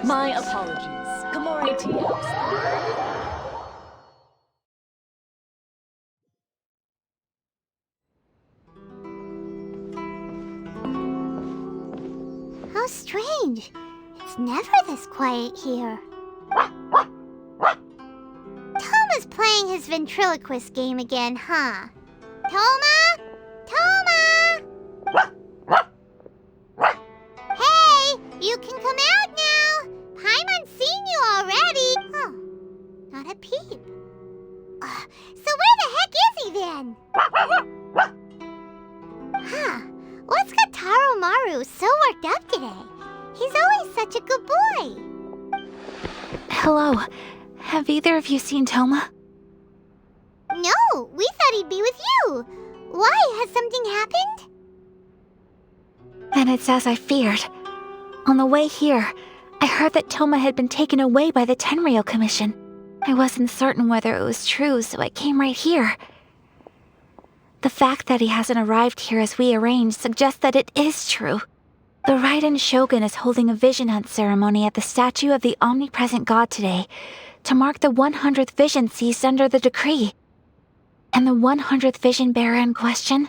My apologies. Memória Tea House. How strange. It's never this quiet here. Toma's playing his ventriloquist game again, huh? Toma? Toma! Hey, you can come out now. Paimon's seen you already. Oh, not a peep. So where the heck is he then? Huh, what's got Taro Maru so worked up today? He's always such a good boy. Hello. Have either of you seen Toma? No, we thought he'd be with you. Why? Has something happened? Then it's as I feared. On the way here, I heard that Toma had been taken away by the Tenryou Commission. I wasn't certain whether it was true, so I came right here. The fact that he hasn't arrived here as we arranged suggests that it is true. The Raiden Shogun is holding a vision hunt ceremony at the statue of the omnipresent god today to mark the 100th vision seized under the decree. And the 100th vision bearer in question,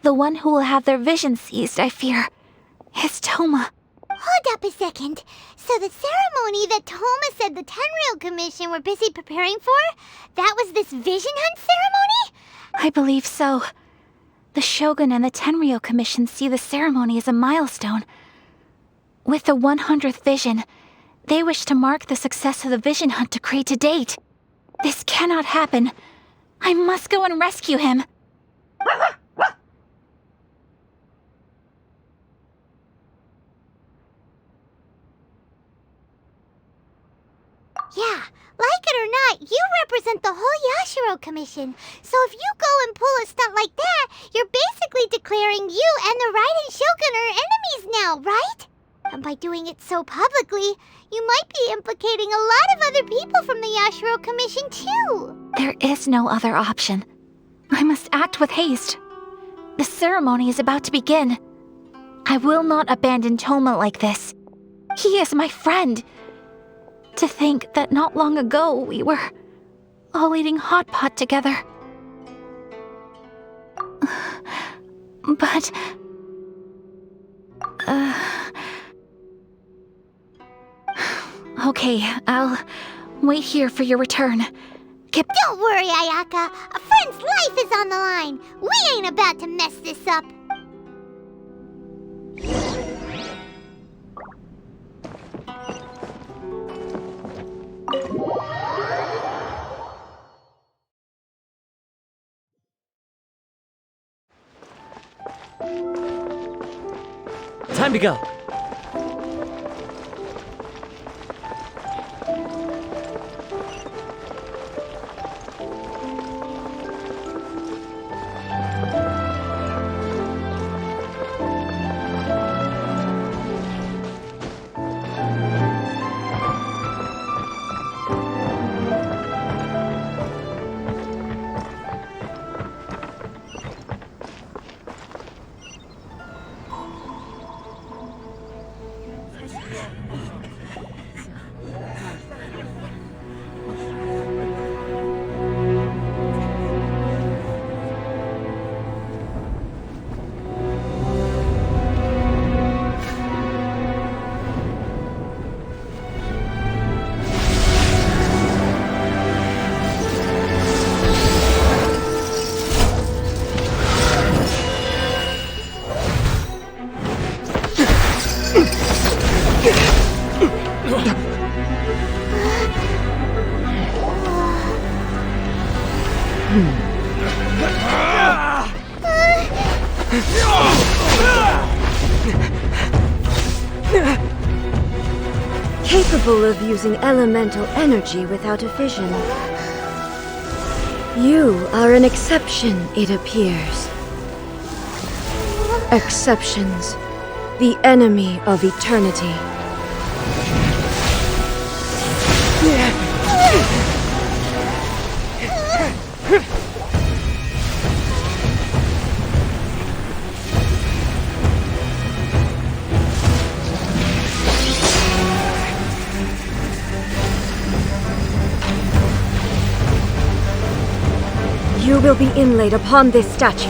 the one who will have their vision seized, I fear, is Toma. Hold up a second. So the ceremony that Toma said the Tenryou Commission were busy preparing for, that was this vision hunt ceremony? I believe so. The Shogun and the Tenryou Commission see the ceremony as a milestone. With the 100th vision, they wish to mark the success of the vision hunt decree to date. This cannot happen. I must go and rescue him. Yeah, like it or not, you represent the whole Yashiro Commission. So if you go and pull a stunt like that, you're basically declaring you and the Raiden Shogun are enemies now, right? And by doing it so publicly, you might be implicating a lot of other people from the Yashiro Commission too. There is no other option. I must act with haste. The ceremony is about to begin. I will not abandon Toma like this. He is my friend. To think that not long ago we were all eating hot pot together. But... Okay, I'll wait here for your return. Don't worry, Ayaka. A friend's life is on the line. We ain't about to mess this up. Time to go. Capable of using elemental energy without a vision. You are an exception, it appears. Exceptions, the enemy of eternity. will be inlaid upon this statue.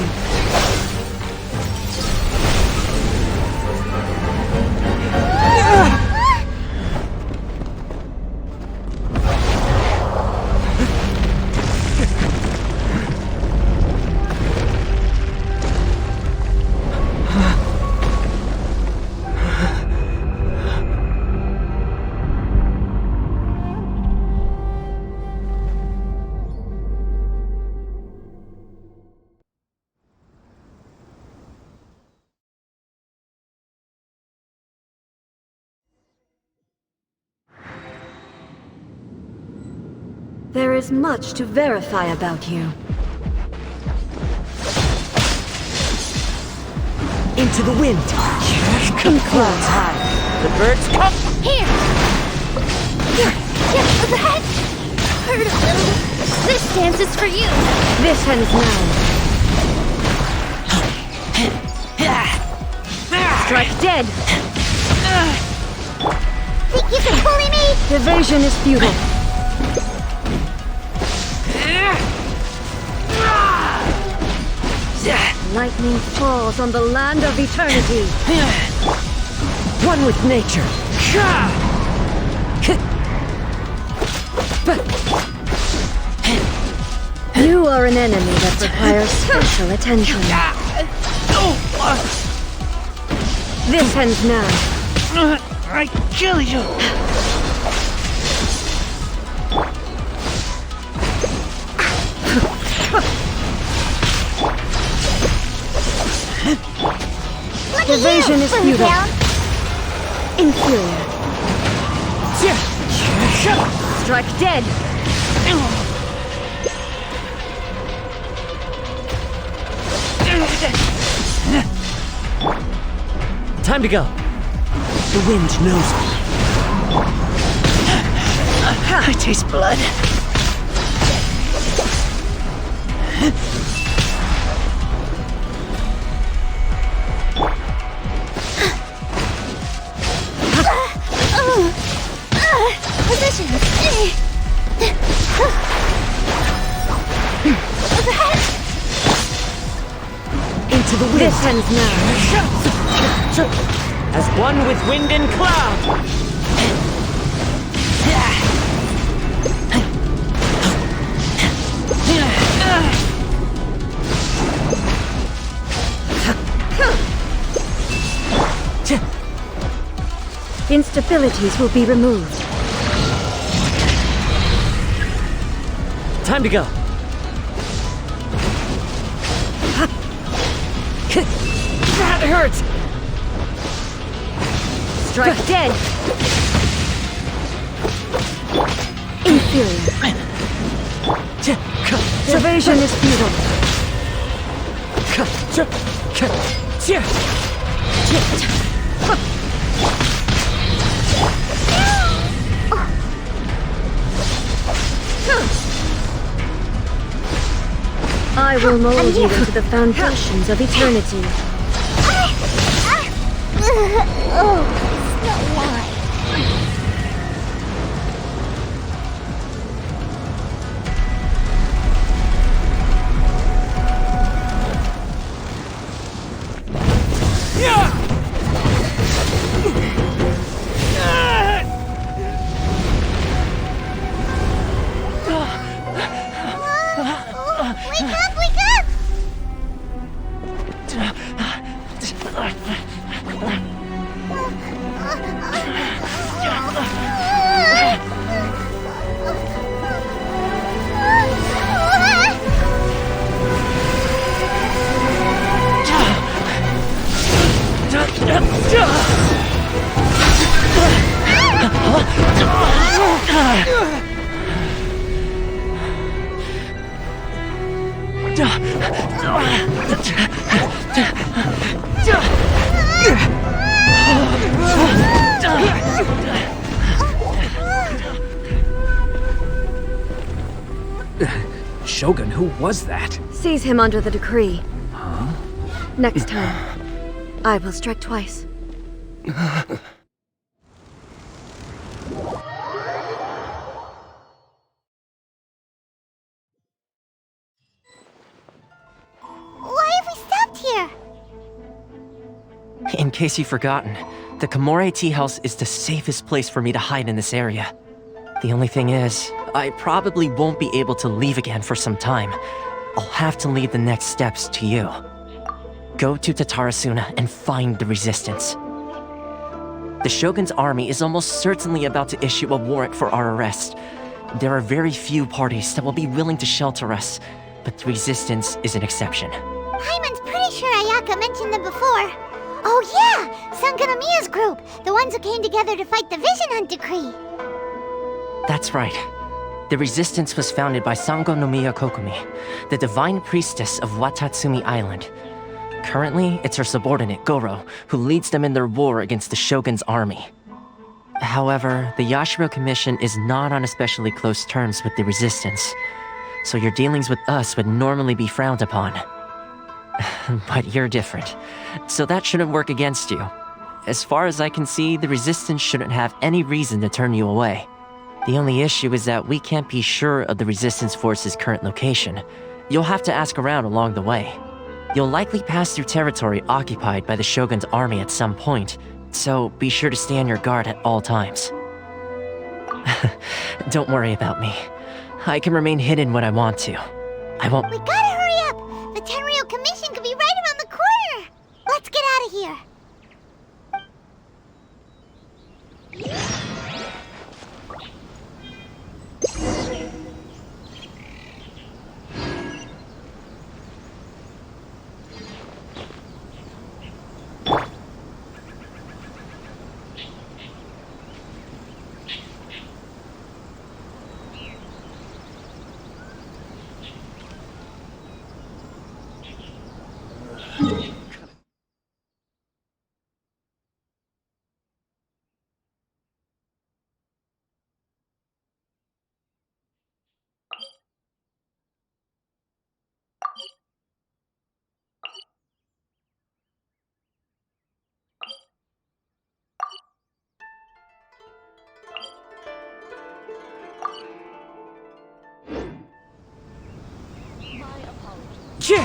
There is much to verify about you. Into the wind. Come clouds high. The birds come. Here! That hurt a little. This dance is for you. This ends now. Strike dead. Think you can bully me? Evasion is futile. Lightning falls on the land of eternity. One with nature. You are an enemy that requires special attention. This ends now. I kill you. Evasion is futile. Inferior. Strike dead. Time to go. The wind knows me. I taste blood. Position. Into the wind. This ends now. As one with wind and cloud. Instabilities will be removed. Time to go. That hurts. Strike dead. Inferior. Evasion is futile. I will mold you into the foundations of eternity. Oh, Snow White. Wake up, wake up! Shogun, who was that? Seize him under the decree. Next time, I will strike twice. In case you've forgotten, the Komore Tea House is the safest place for me to hide in this area. The only thing is, I probably won't be able to leave again for some time. I'll have to leave the next steps to you. Go to Tatarasuna and find the resistance. The Shogun's army is almost certainly about to issue a warrant for our arrest. There are very few parties that will be willing to shelter us, but the resistance is an exception. Paimon's pretty sure Ayaka mentioned them before. Oh yeah! Sanganamiya's group! The ones who came together to fight the Vision Hunt Decree! That's right. The resistance was founded by Sango no Miya Kokumi, the divine priestess of Watatsumi Island. Currently, it's her subordinate, Goro, who leads them in their war against the Shogun's army. However, the Yashiro Commission is not on especially close terms with the resistance, so your dealings with us would normally be frowned upon. But you're different, so that shouldn't work against you. As far as I can see, the resistance shouldn't have any reason to turn you away. The only issue is that we can't be sure of the resistance force's current location. You'll have to ask around along the way. You'll likely pass through territory occupied by the Shogun's army at some point, so be sure to stay on your guard at all times. Don't worry about me. I can remain hidden when I want to. I won't— We gotta hurry up! The Tenryou Commission could be right around the corner! Let's get out of here! My apologies.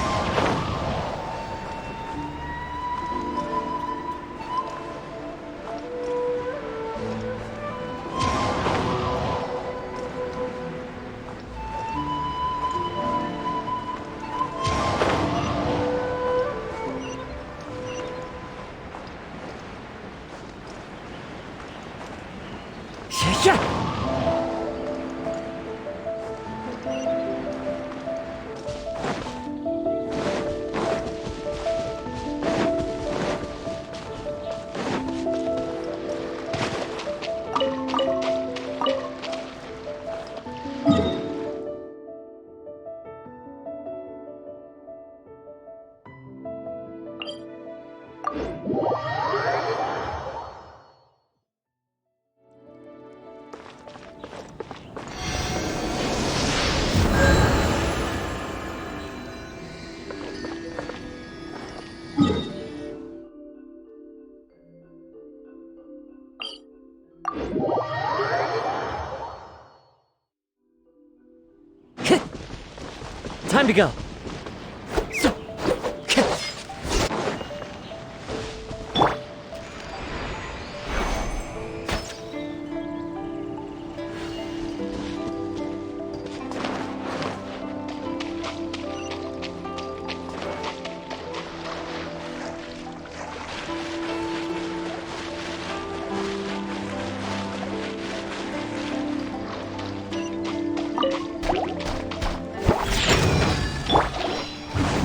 Time to go.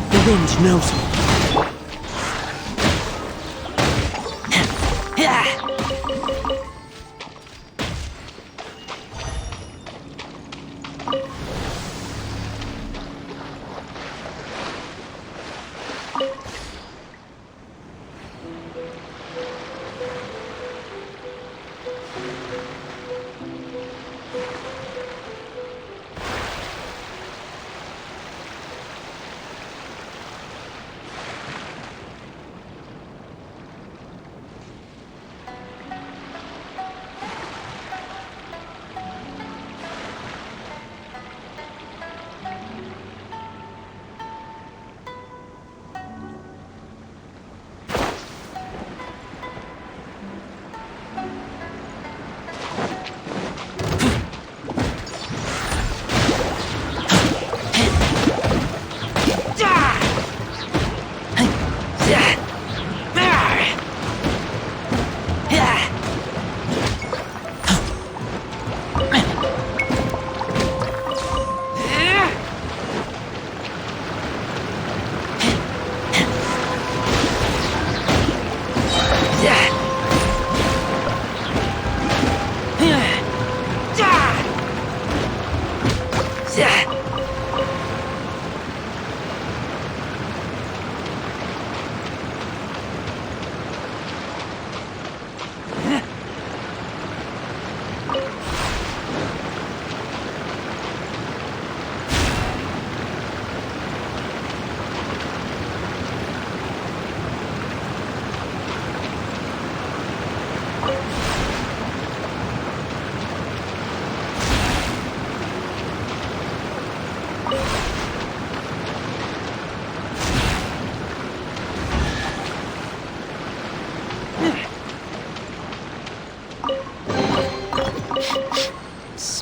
The wind knows me.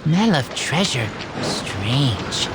smell of treasure. Strange.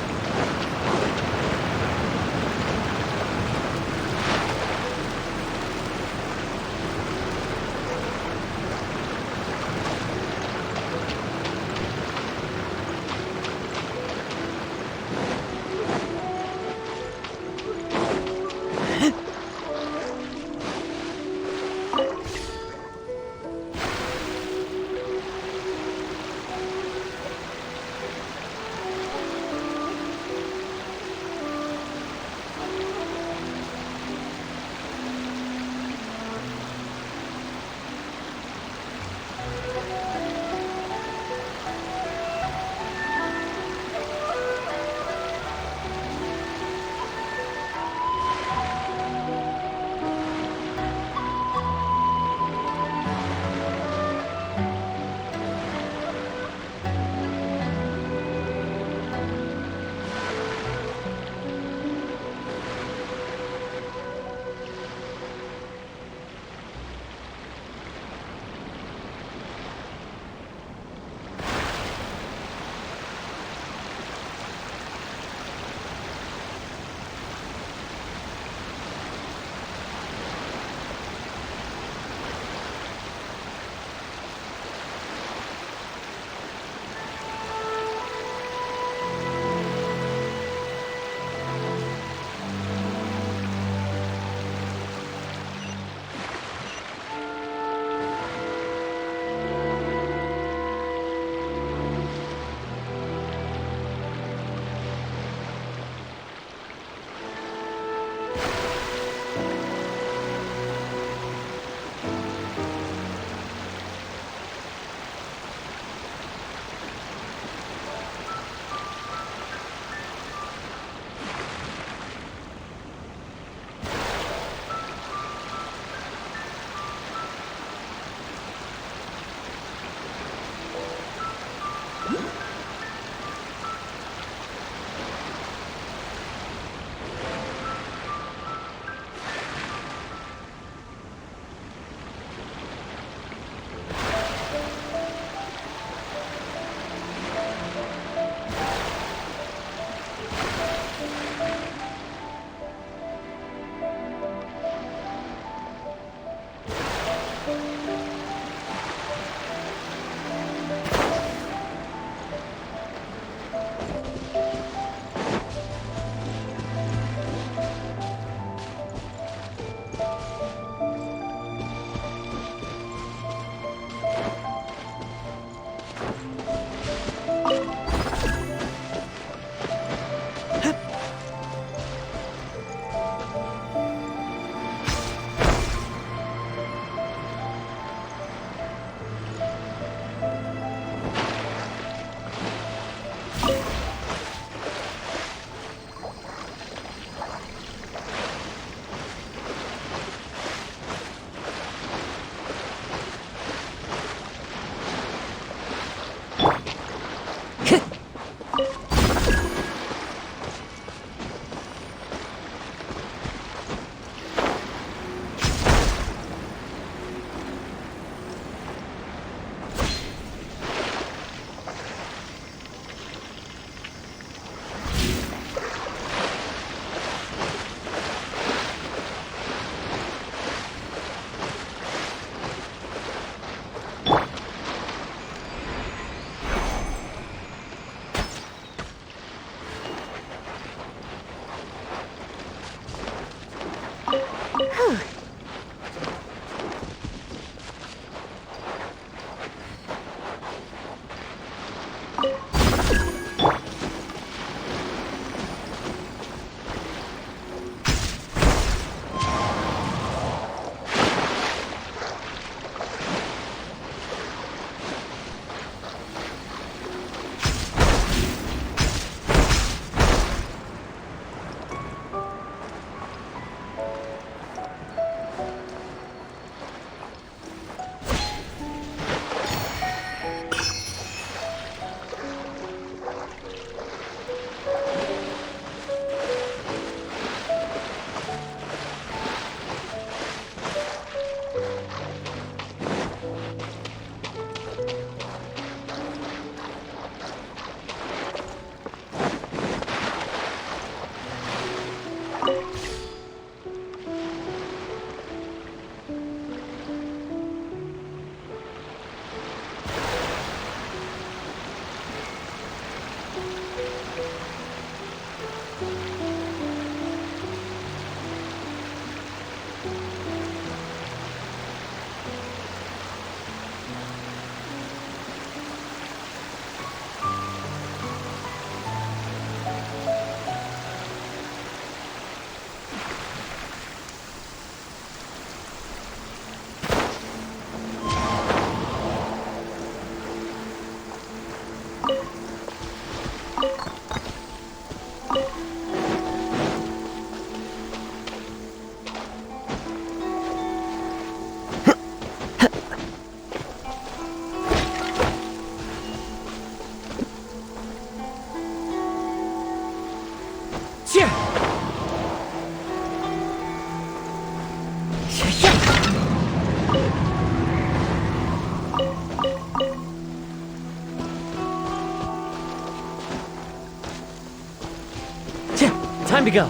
Time to go.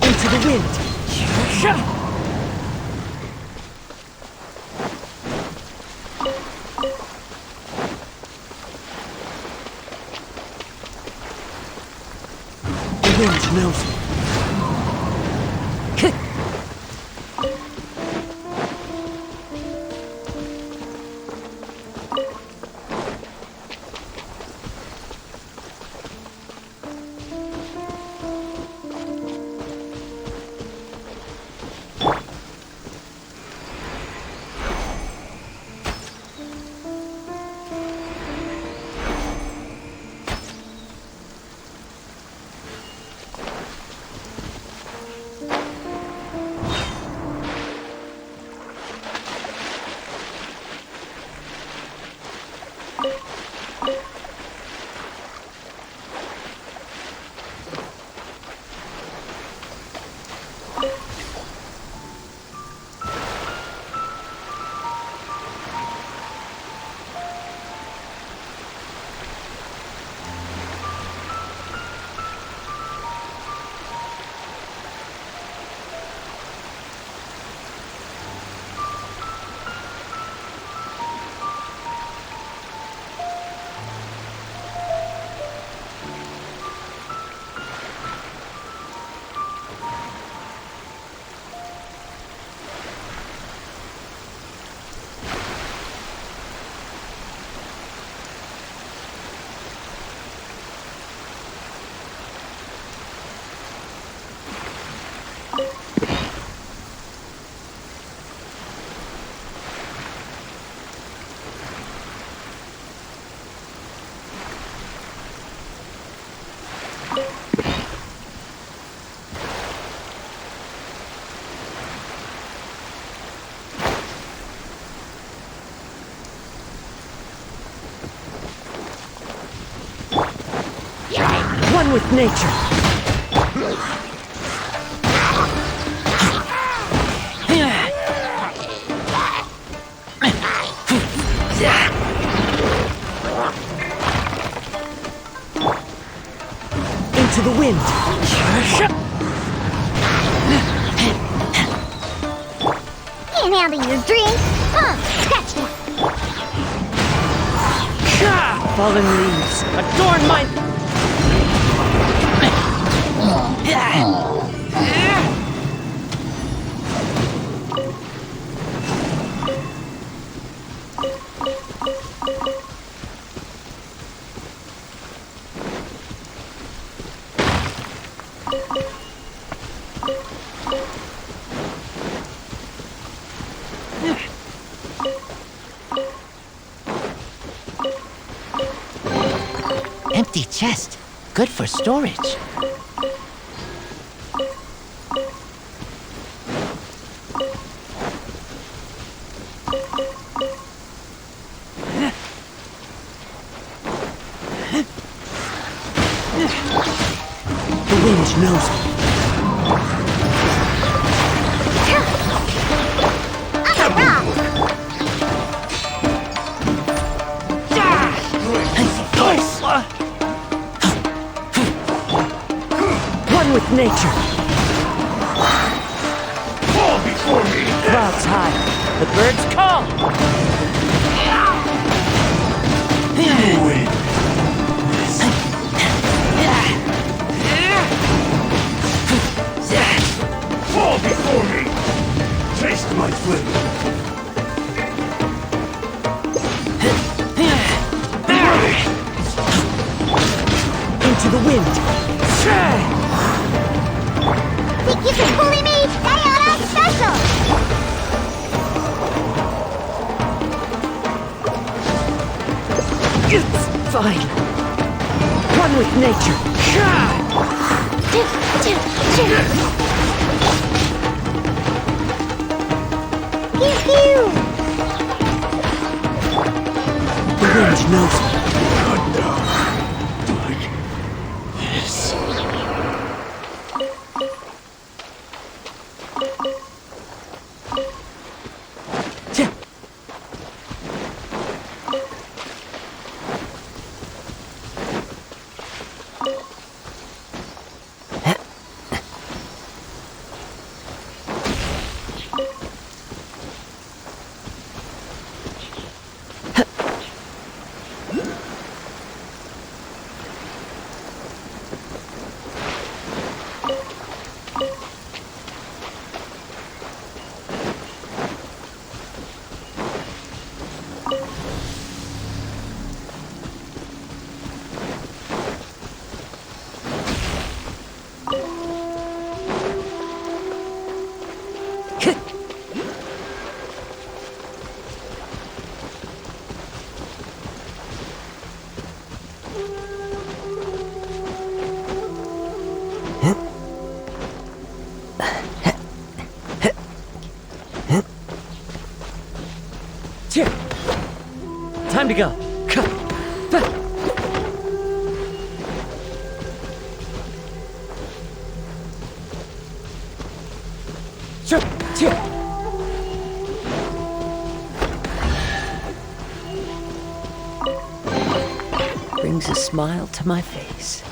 Into the wind. The wind knows me. One with nature. Into the wind. Can't handle your drink? Huh, scratch that. Fallen leaves adorn my... Empty chest. Good for storage. The wind knows me. I'm a rock. One with nature. Fall before me! Clouds high. The birds call. You win! Fall before me! Taste my flavor! Into the wind. Think you can bully me? Diana special! It's fine. One with nature. Pew pew! The wind knows me. Cut down. Like this. Time to go. Brings a smile to my face.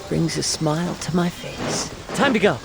Brings a smile to my face. Time to go.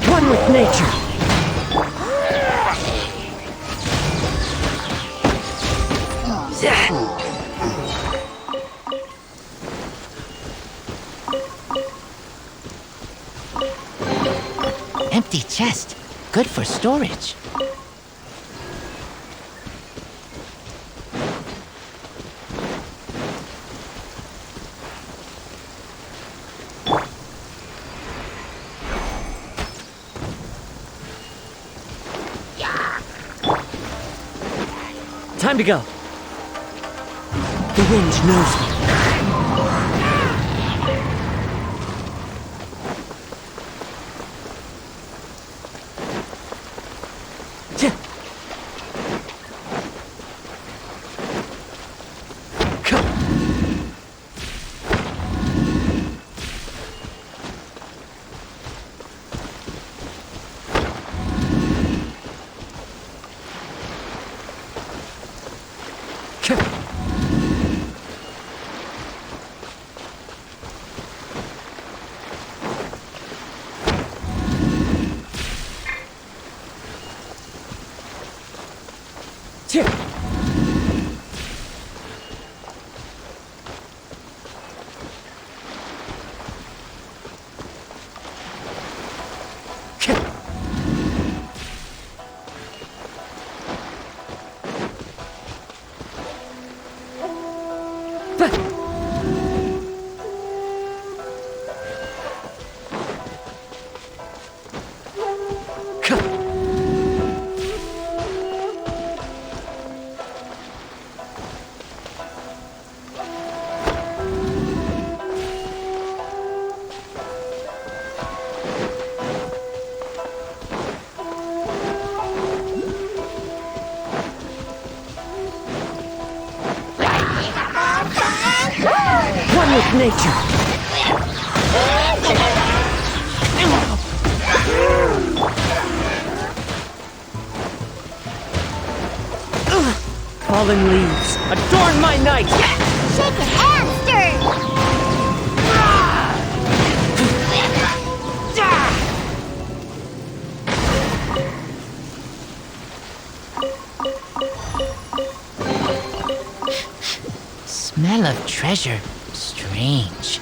One with nature. Empty chest. Good for storage. Time to go. The wind knows me. One with nature. Fallen leaves, adorn my night! Shake it and stir! Smell of treasure. Strange.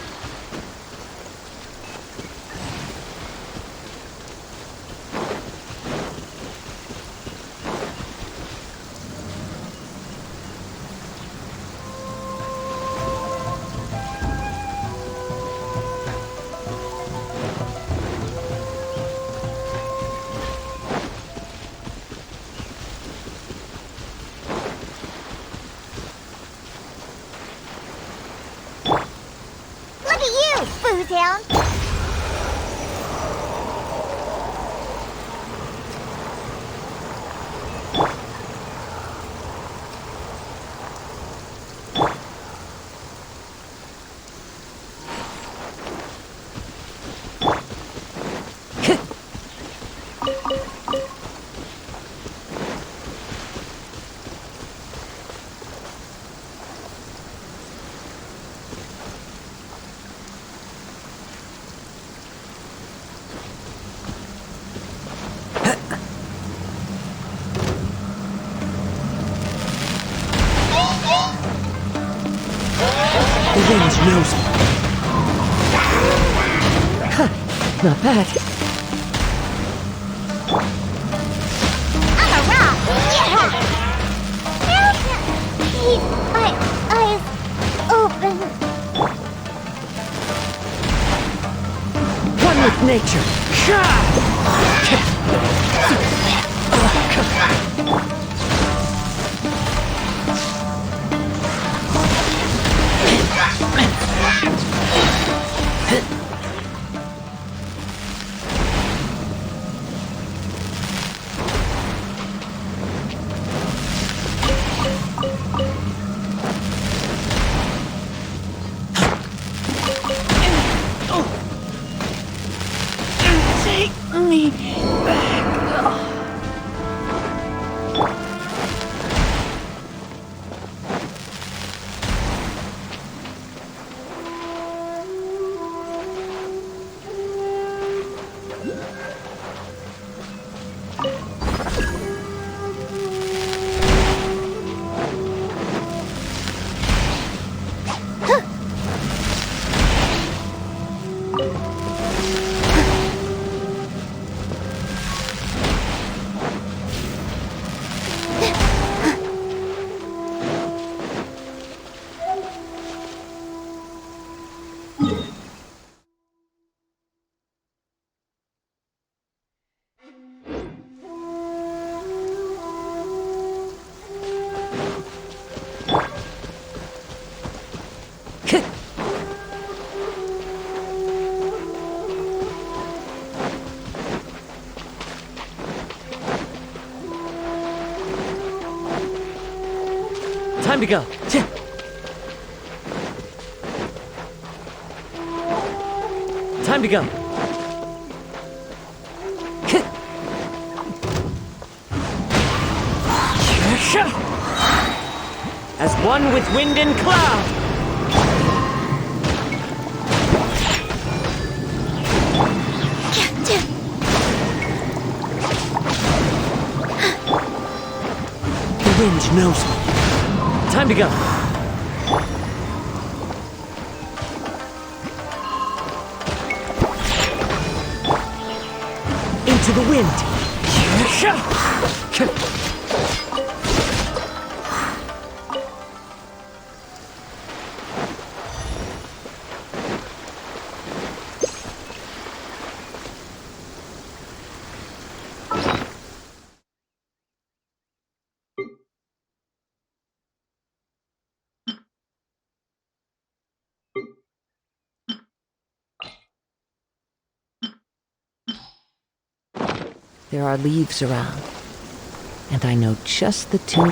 Look at you, Bootown! The wind knows me. Not bad. I'm a rock! Yeah! Keep my eyes open. One with nature. Take me back. Time to go. Time to go. As one with wind and cloud. The wind knows me. Time to go. Into the wind. There are leaves around, and I know just the tune.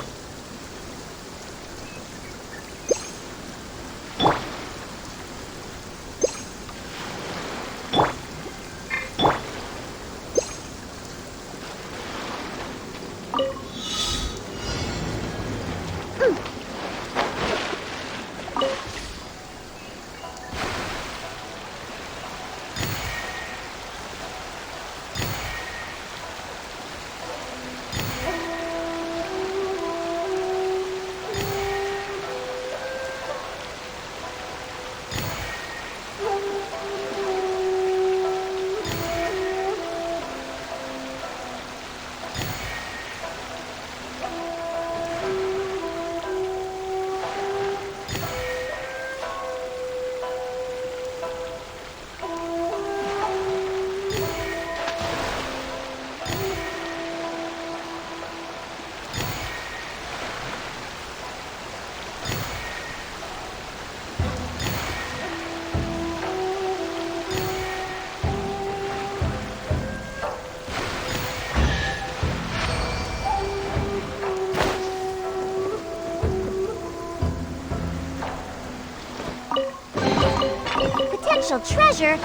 Potential treasure?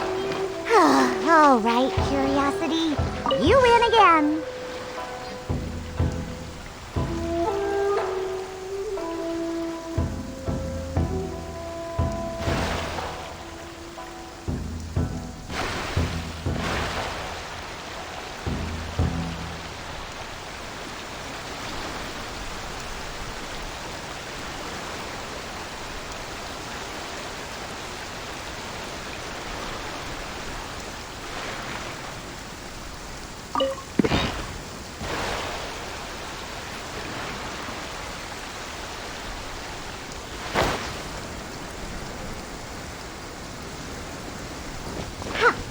All right, Curiosity. You win again.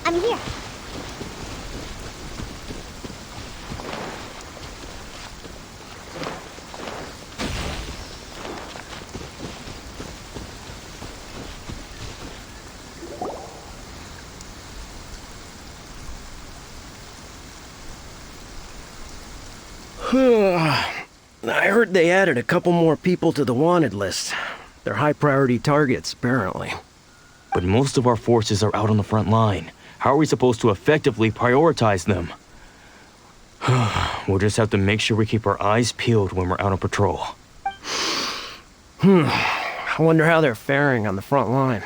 I'm here. I heard they added a couple more people to the wanted list. They're high priority targets, apparently. But most of our forces are out on the front line. How are we supposed to effectively prioritize them? We'll just have to make sure we keep our eyes peeled when we're out on patrol. I wonder how they're faring on the front line.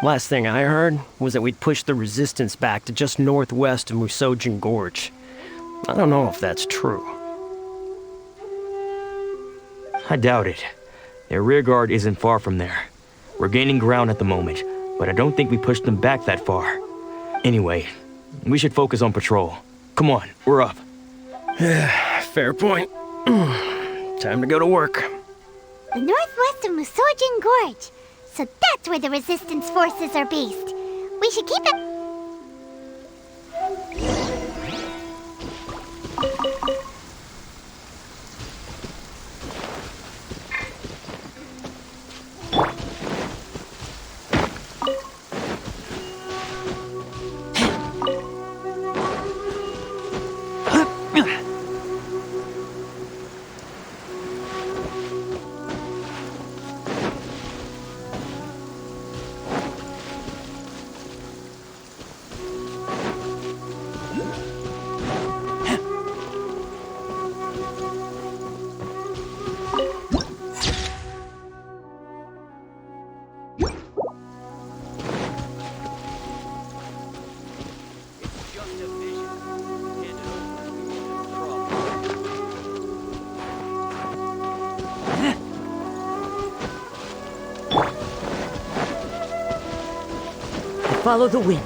Last thing I heard was that we'd pushed the resistance back to just northwest of Musojin Gorge. I don't know if that's true. I doubt it. Their rearguard isn't far from there. We're gaining ground at the moment, but I don't think we pushed them back that far. Anyway, we should focus on patrol. Come on, we're up. Fair point. Time to go to work. The northwest of Musojin Gorge. So that's where the resistance forces are based. We should keep it... Follow the wind.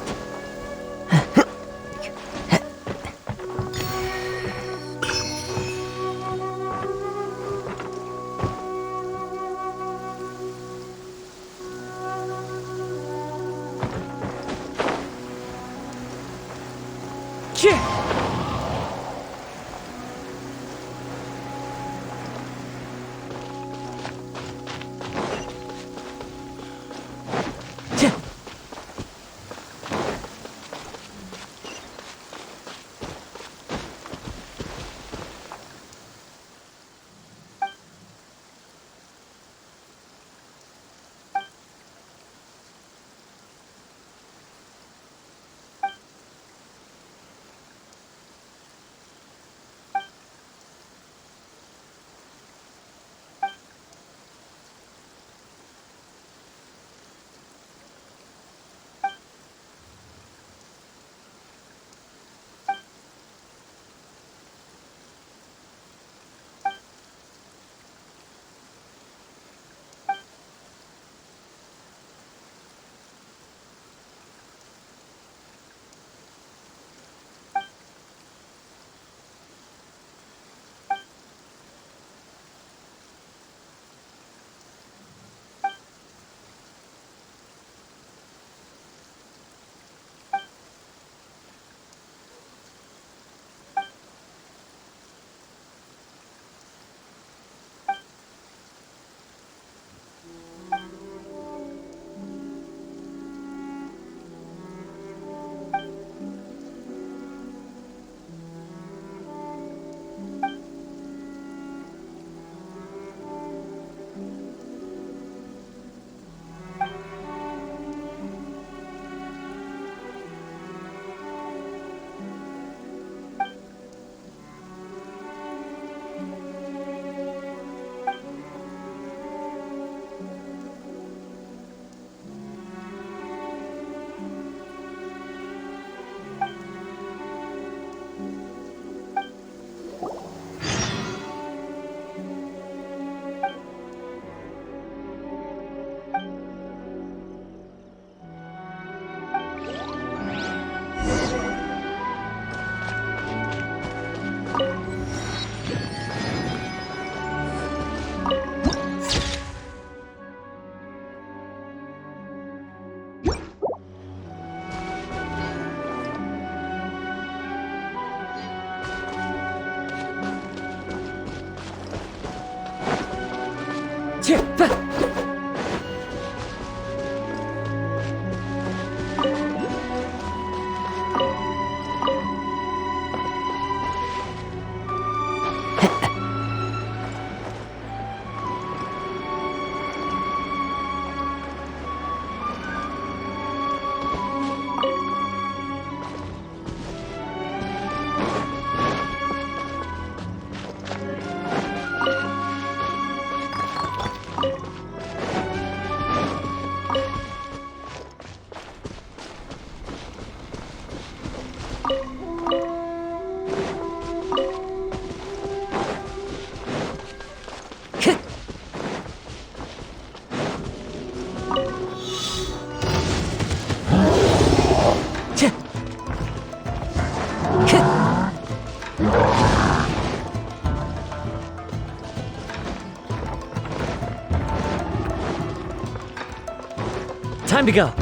Time to go.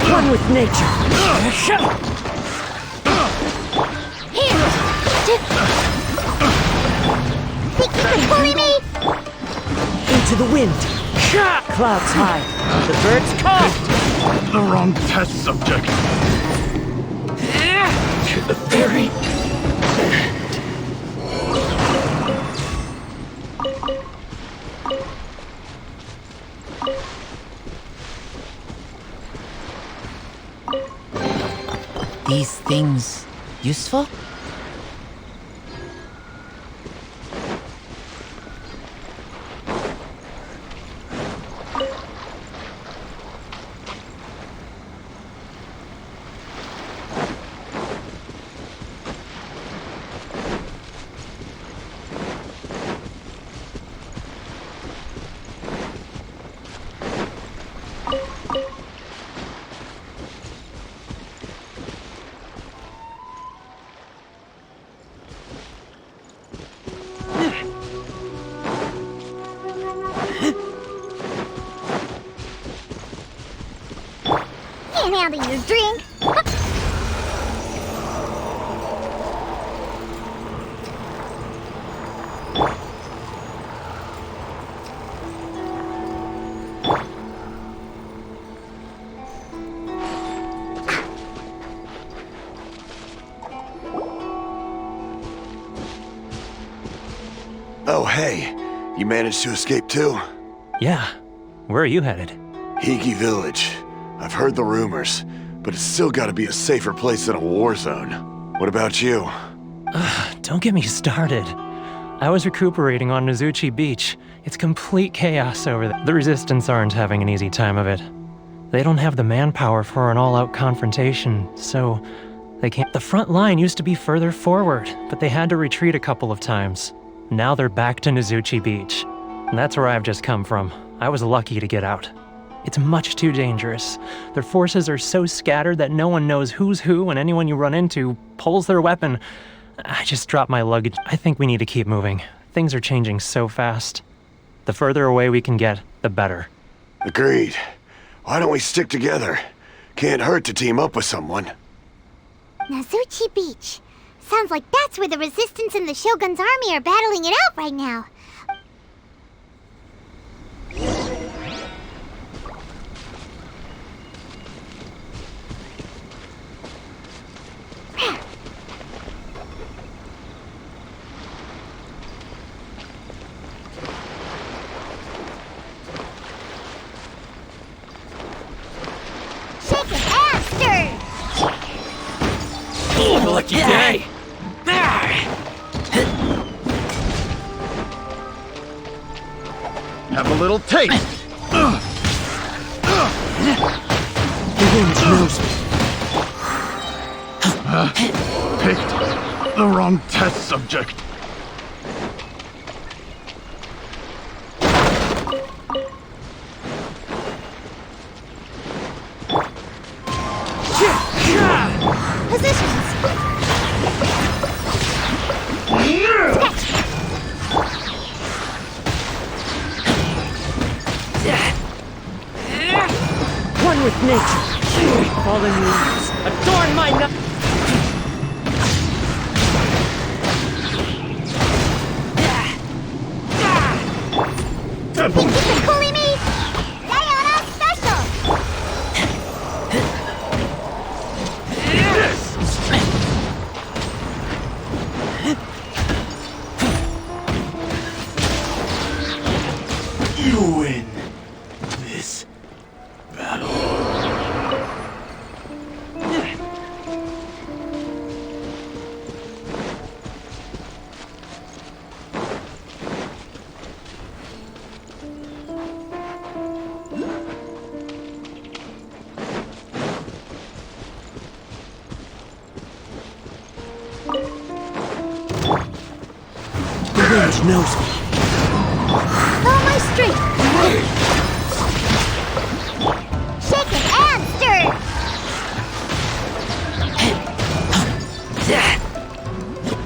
One with nature. Think you can bully me? Into the wind. Clouds high. The birds call. The wrong test subject. To the very these things useful? Can't handle your drink. Oh, hey. You managed to escape too? Yeah. Where are you headed? Hiki Village. I've heard the rumors, but it's still gotta be a safer place than a war zone. What about you? Don't get me started. I was recuperating on Nizuchi Beach. It's complete chaos over there. The Resistance aren't having an easy time of it. They don't have the manpower for an all-out confrontation, so they can't. The front line used to be further forward, but they had to retreat a couple of times. Now they're back to Nizuchi Beach. And that's where I've just come from. I was lucky to get out. It's much too dangerous. Their forces are so scattered that no one knows who's who, and anyone you run into pulls their weapon. I just dropped my luggage. I think we need to keep moving. Things are changing so fast. The further away we can get, the better. Agreed. Why don't we stick together? Can't hurt to team up with someone. Nizuchi Beach. Sounds like that's where the Resistance and the Shogun's army are battling it out right now. Shake it and stir! Oh, lucky day! Have a little taste. The wind knows me. Picked the wrong test subject. Positions! One with nature. Fallen leaves adorn my Temple. Coolie me! Diana Special! You win this battle. The wind knows me. Follow my strength! Shake it and stir!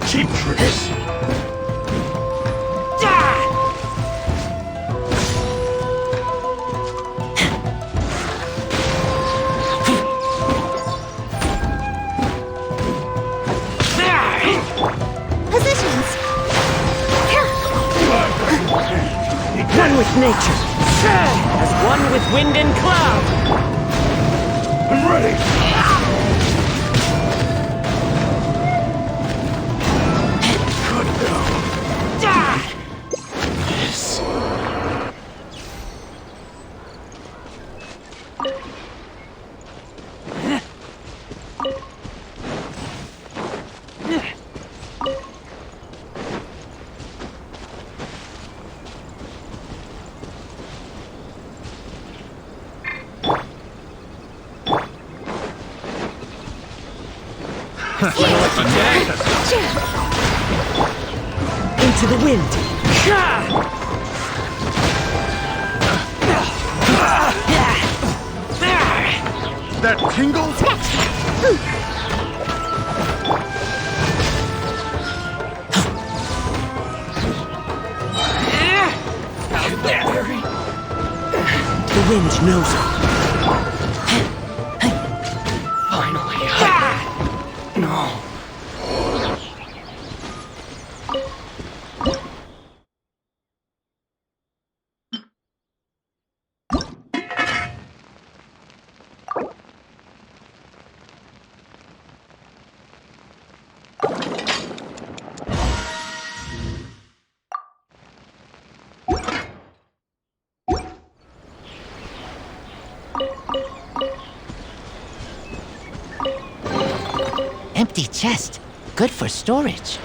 Cheap tricks. Positions! One with nature. As one with wind and cloud. I'm ready. Good go. This. Into the wind. That tingle? The wind knows it. Finally. No. Empty chest. Good for storage.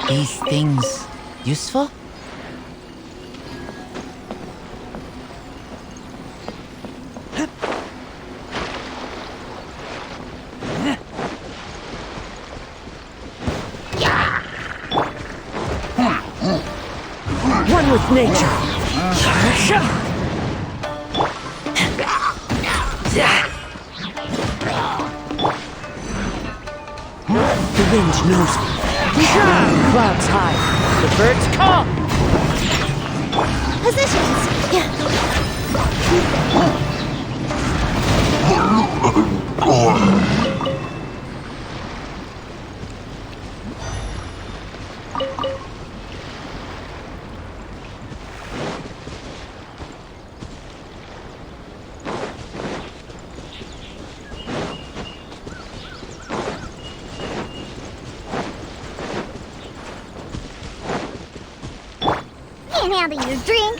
These things useful? One with nature. The wind knows me. Clouds high. The birds call. Positions. Can't handle your drink.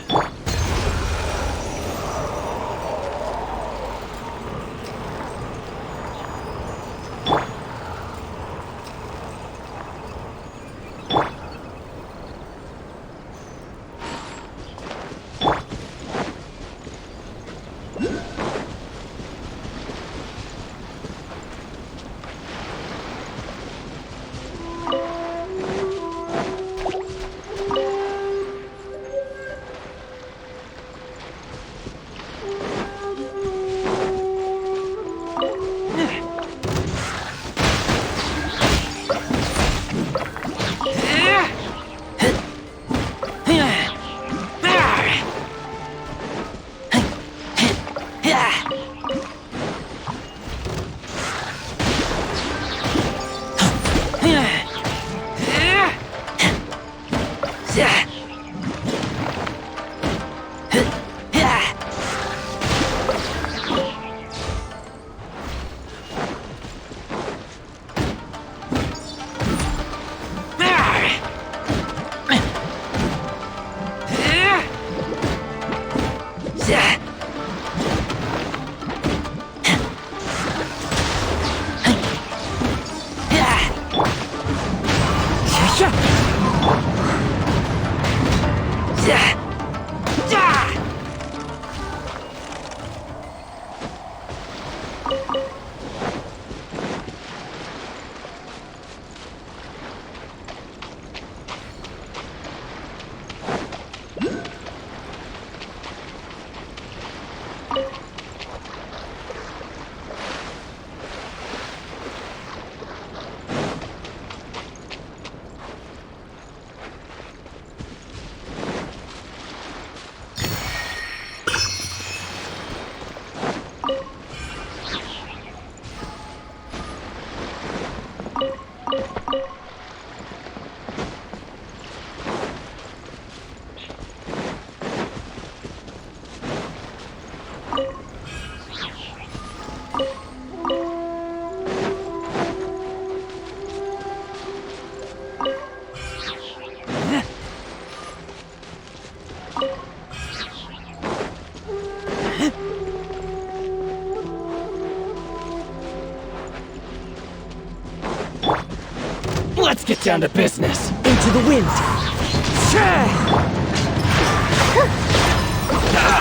Let's get down to business. Into the wind.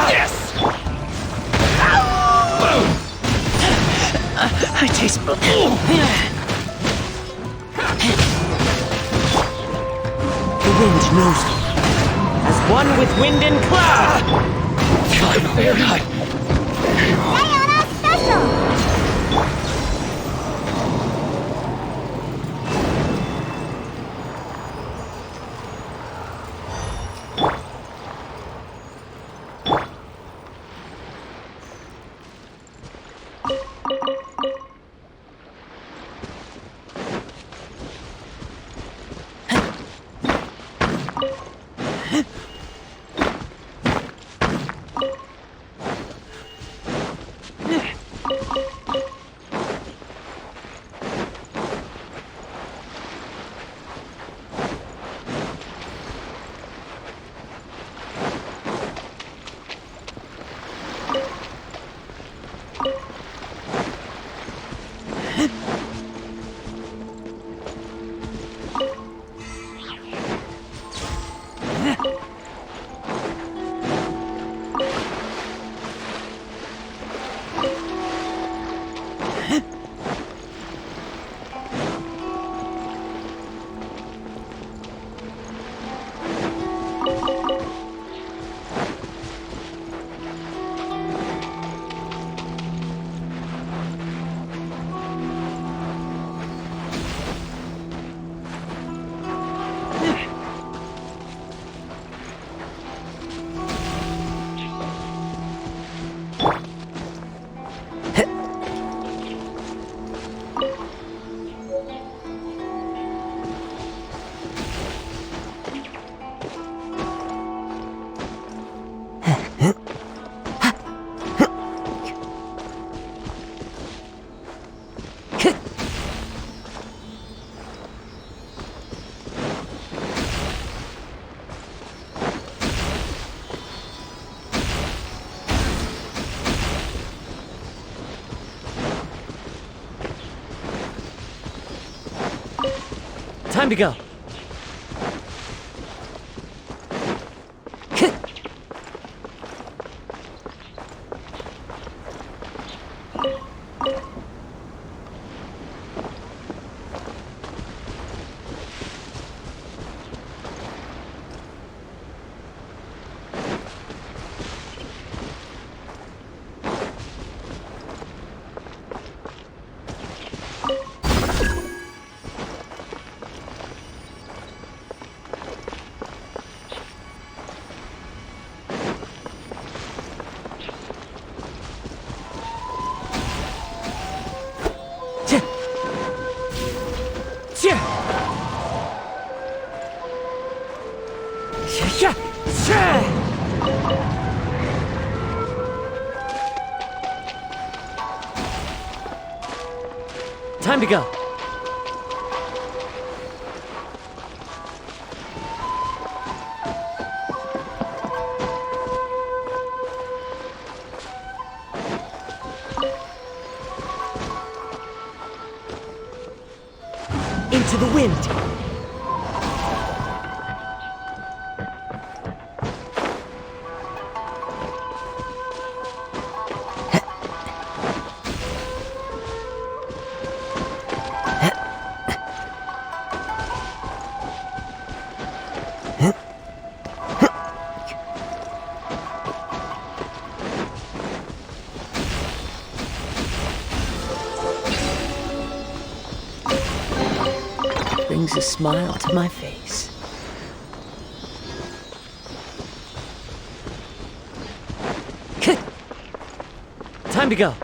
Yes! I taste blood. The wind knows me. As one with wind and cloud. Very high. Diana Special! Time to go. Time to go. Into the wind. brings a smile to my face. Time to go.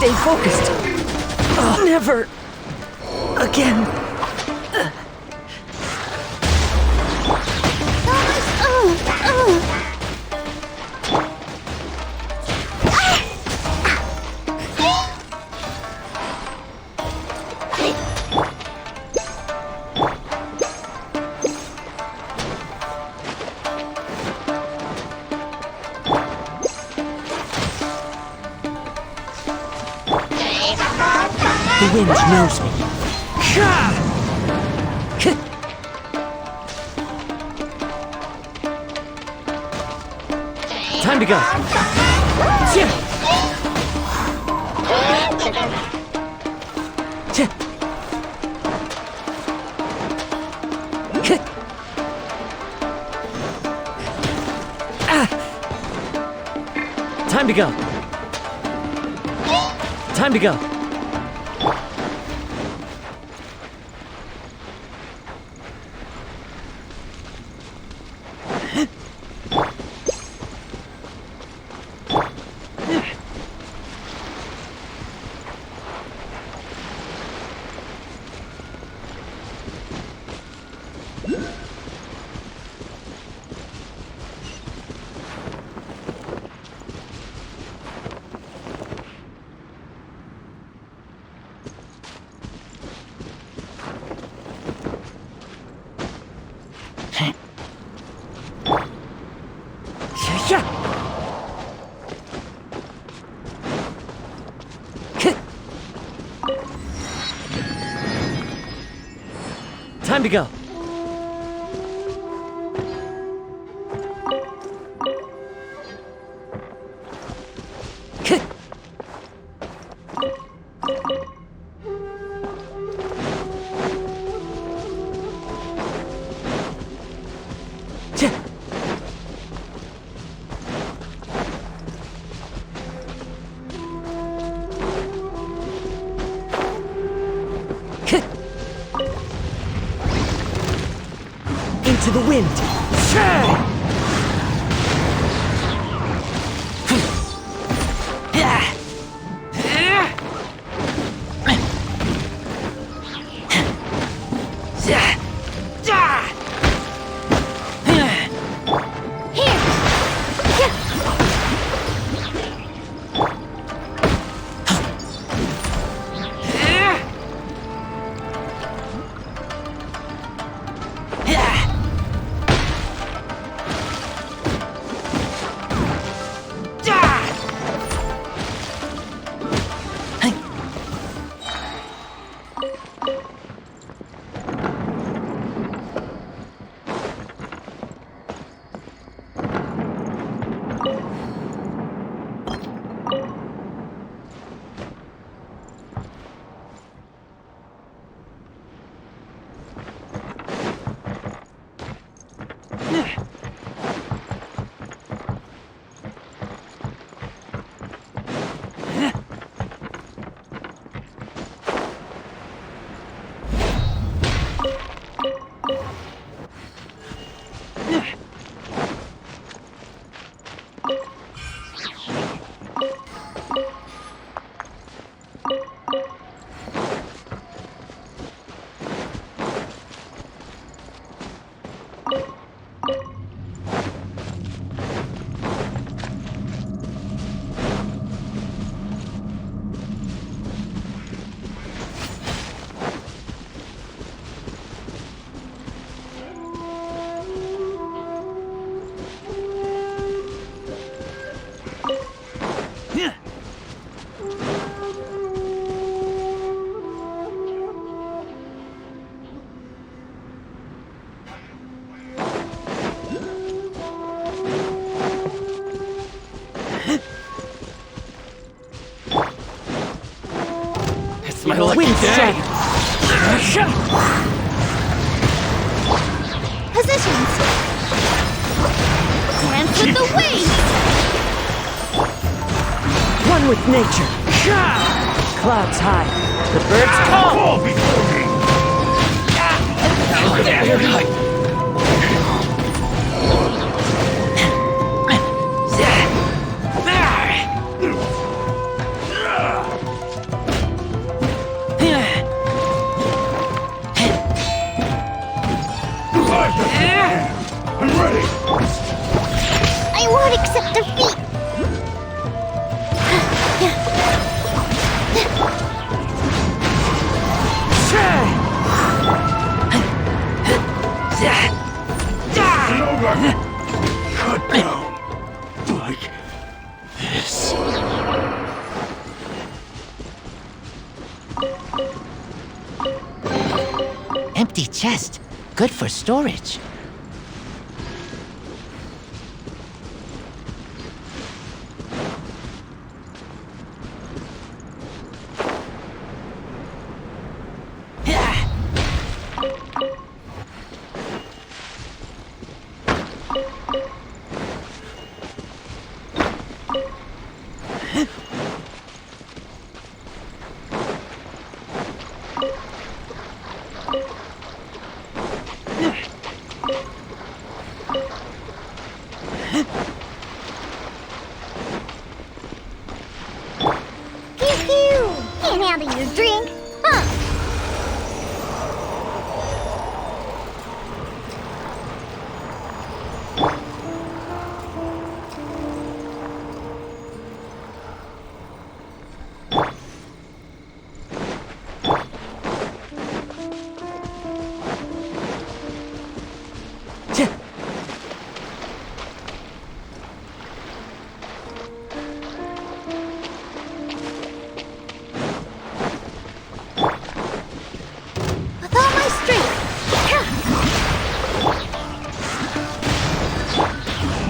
Stay focused. Never again. The wind knows me. Time to go. Time to go. Time to go. Time to go. Into the wind. It's my lucky day! Positions. Dance with the wind. One with nature. Clouds high. The birds call. Fall before me! I'm ready! I won't accept defeat. Over! Cut down! Like this. Empty chest. Good for storage. Can't handle your drink, huh? With all my strength.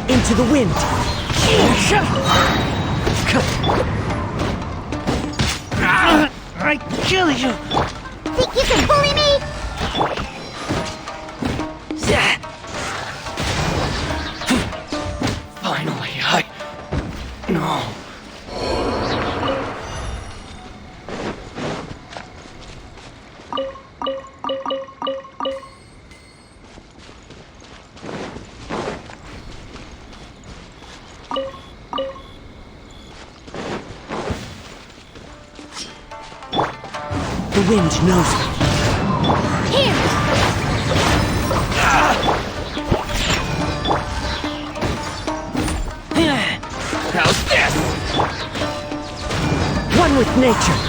Into the wind. I kill you! Think you can bully me? Finally, No. The wind knows me. Here. How's this? One with nature.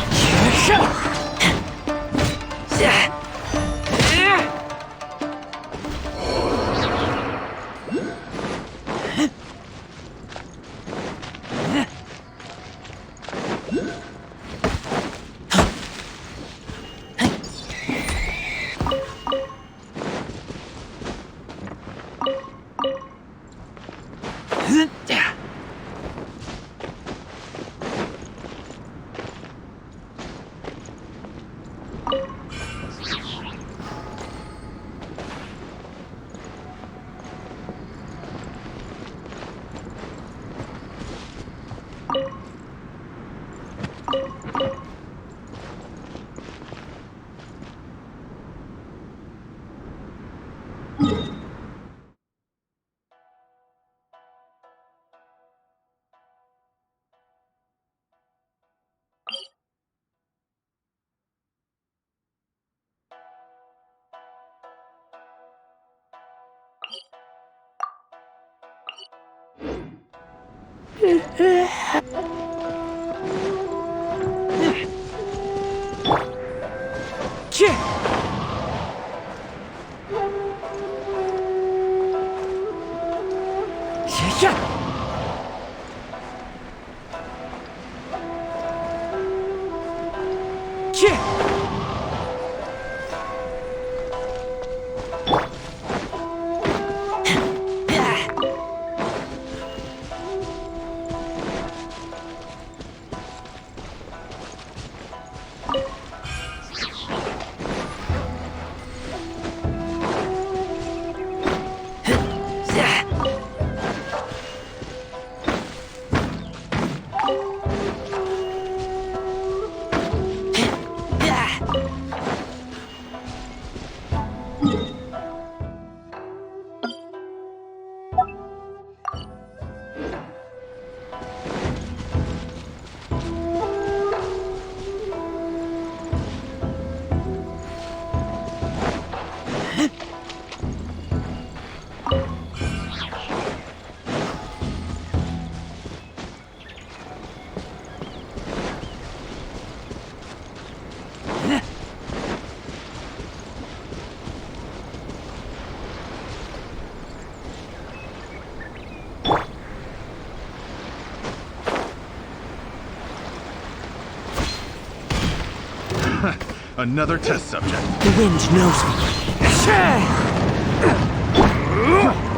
Another test subject. The wind knows me.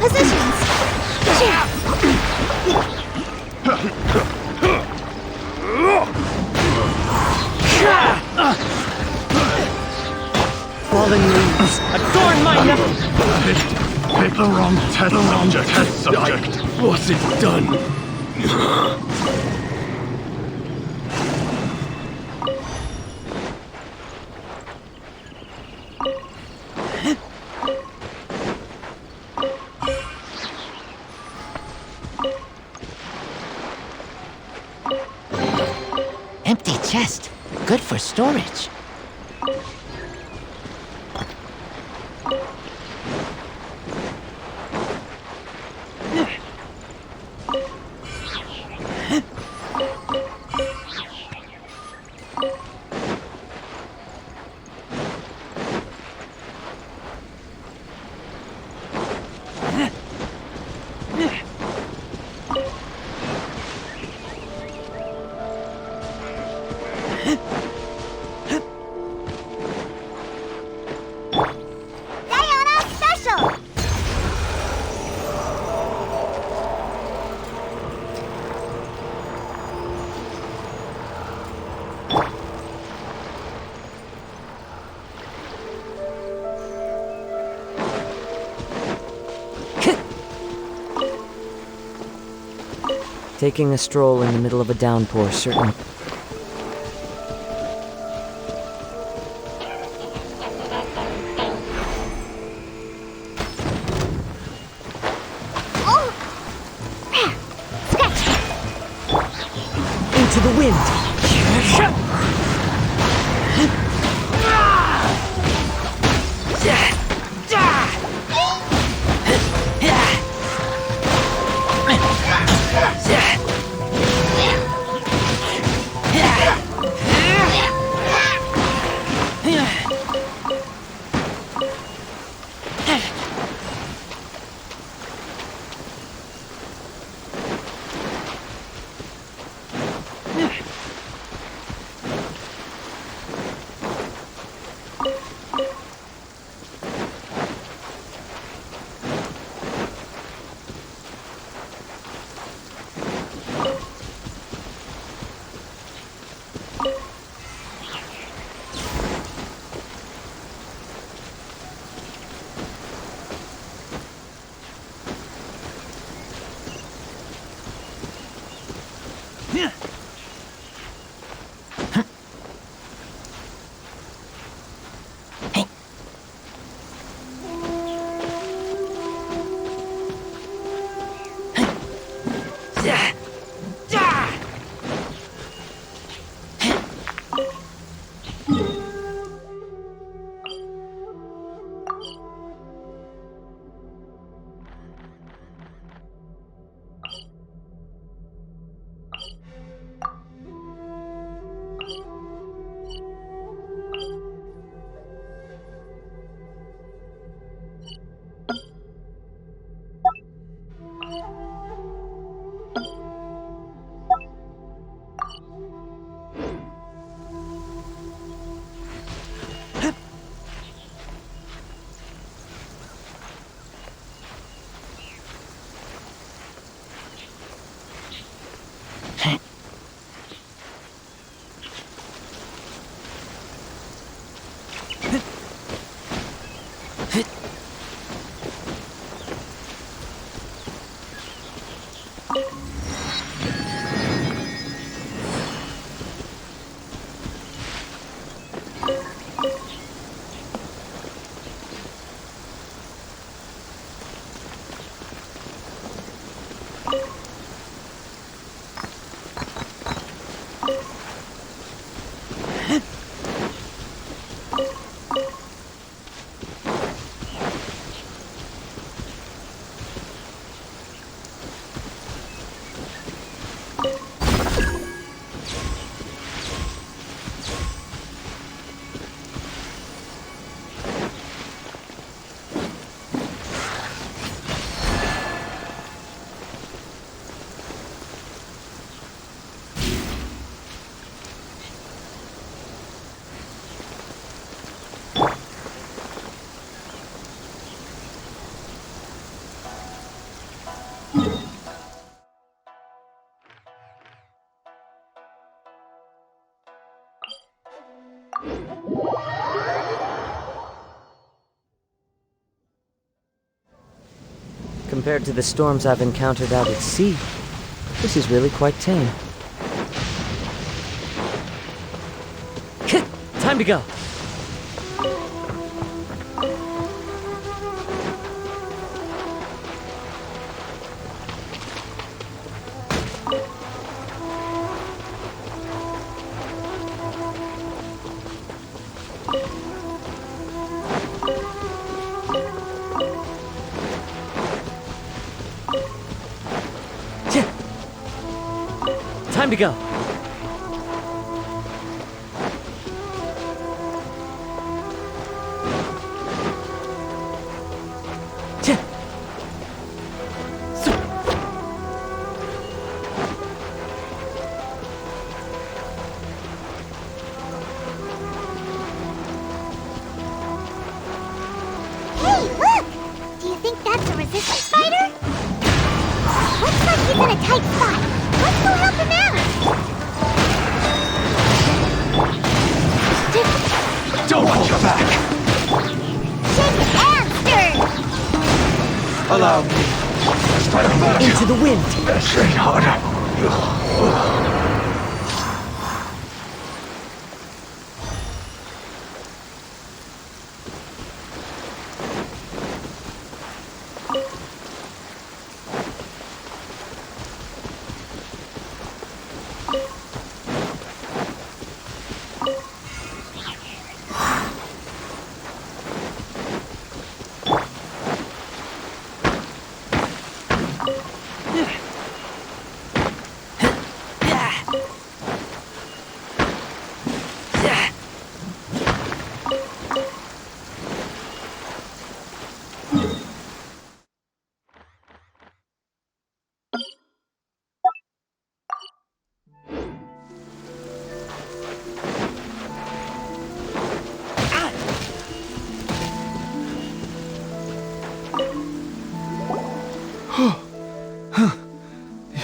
Positions! Fallen leaves adorn my nose. Pick the wrong test subject. What's it done? Empty chest. Good for storage. Diana Special! Taking a stroll in the middle of a downpour certainly. Oh! Scratch! Into the wind! Compared to the storms I've encountered out at sea, this is really quite tame. Time to go! Time to go! Hey, look! Do you think that's a resistance fighter? Looks like he's in a tight spot. Let's go help him out! Don't watch your back! Shake and stir! Allow me. Stand back. Into the wind! Train harder.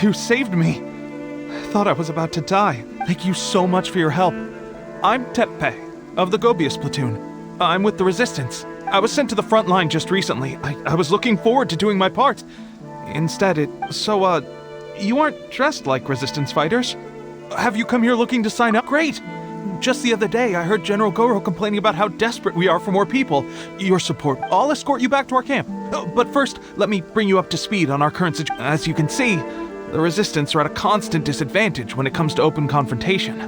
You saved me. I thought I was about to die. Thank you so much for your help. I'm Teppei, of the Gobius platoon. I'm with the Resistance. I was sent to the front line just recently. I was looking forward to doing my part. Instead, you aren't dressed like Resistance fighters. Have you come here looking to sign up? Great! Just the other day, I heard General Goro complaining about how desperate we are for more people. Your support. I'll escort you back to our camp. But first, let me bring you up to speed on our current situation. As you can see, the Resistance are at a constant disadvantage when it comes to open confrontation.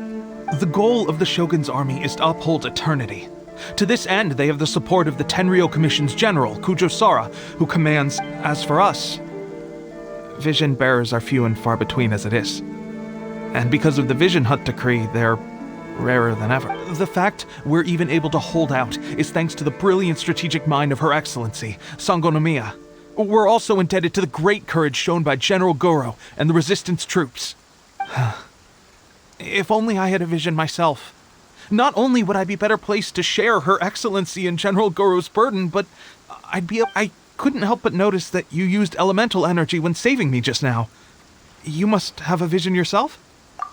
The goal of the Shogun's army is to uphold eternity. To this end, they have the support of the Tenryou Commission's general, Kujo Sara, who commands, as for us, vision bearers are few and far between as it is. And because of the Vision Hut decree, they're rarer than ever. The fact we're even able to hold out is thanks to the brilliant strategic mind of Her Excellency, Sango Nomiya. We're also indebted to the great courage shown by General Goro and the Resistance troops. If only I had a vision myself. Not only would I be better placed to share Her Excellency and General Goro's burden, but I couldn't help but notice that you used elemental energy when saving me just now. You must have a vision yourself?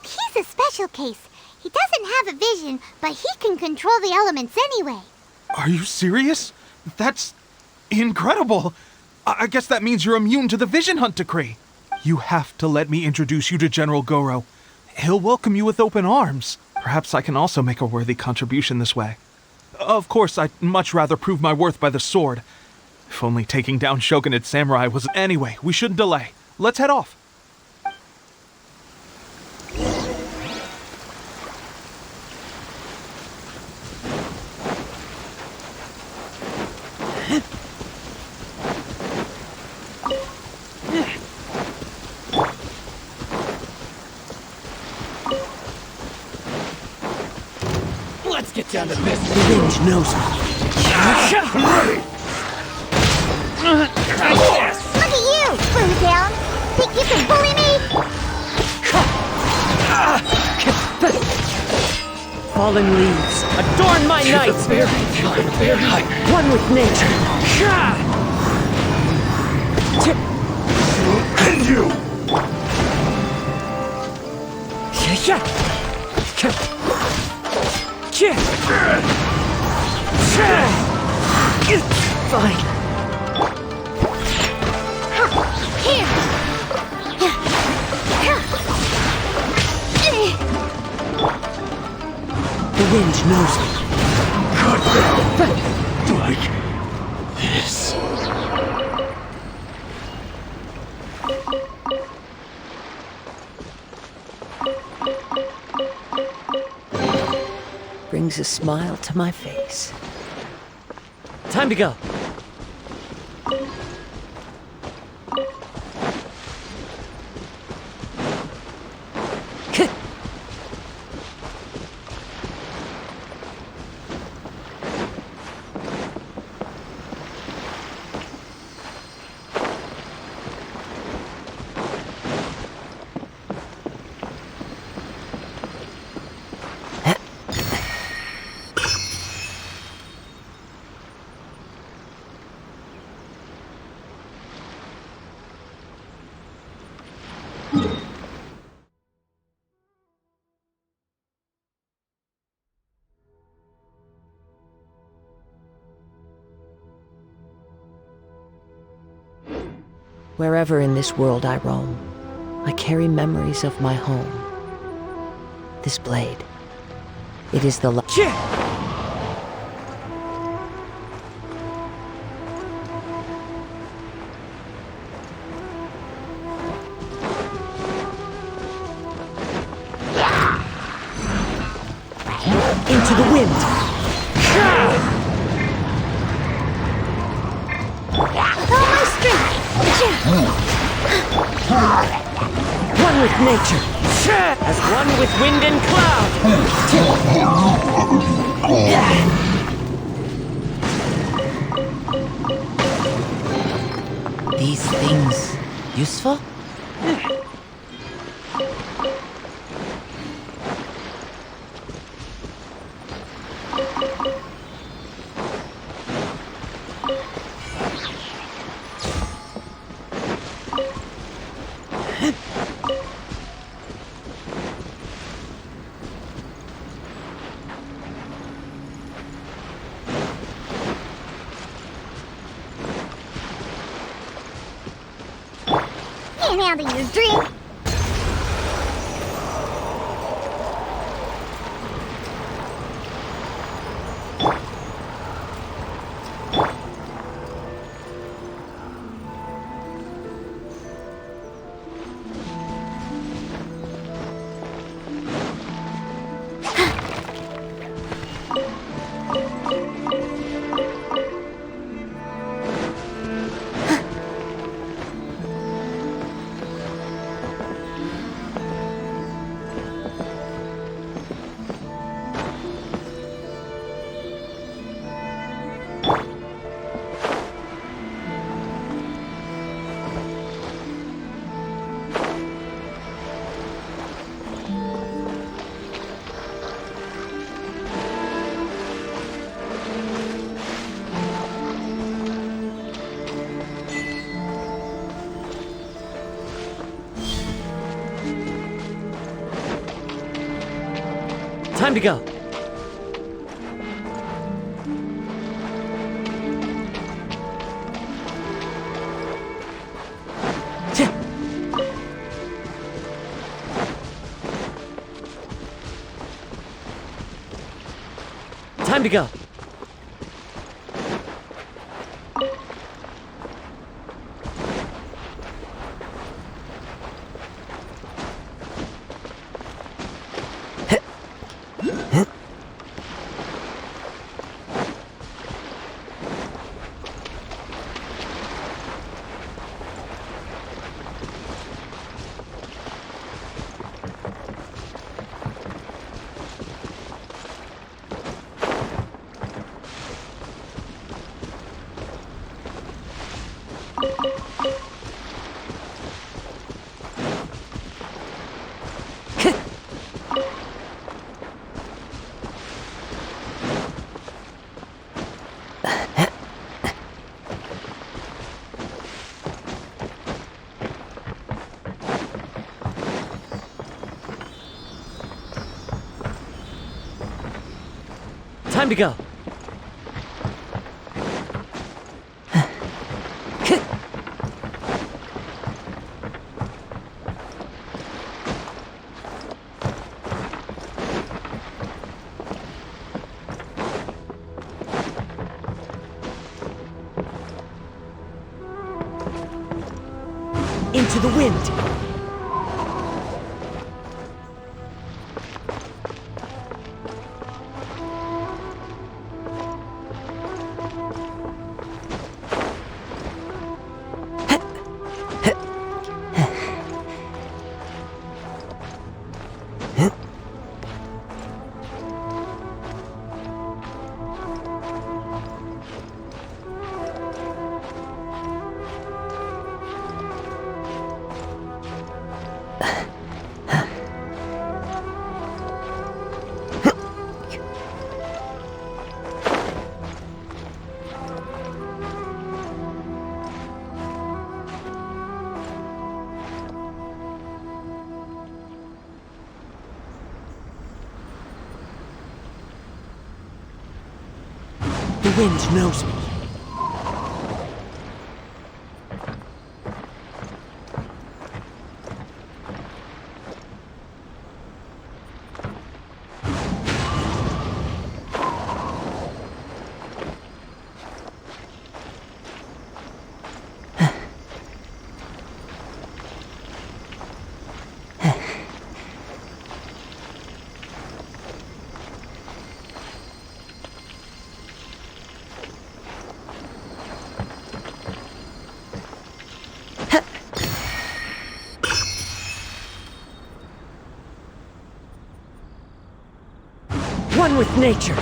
He's a special case. He doesn't have a vision, but he can control the elements anyway. Are you serious? That's incredible. I guess that means you're immune to the Vision Hunt decree. You have to let me introduce you to General Goro. He'll welcome you with open arms. Perhaps I can also make a worthy contribution this way. Of course, I'd much rather prove my worth by the sword. If only taking down Shogunate Samurai was... Anyway, we shouldn't delay. Let's head off. Let's get down to business. The wind knows me. Ready! Look at you, Boo Down. Think you can bully me? Fallen leaves, adorn my nights! One with nature. And you! Fine. The wind knows me. Like this. Brings a smile to my face. Time to go. Wherever in this world I roam, I carry memories of my home. This blade, it is the into the wind! With all my strength! One with nature, as one with wind and cloud! These things useful? Can't handle your drink. Time to go. Time to go. Time to go. Into the wind! The wind knows me. One with nature.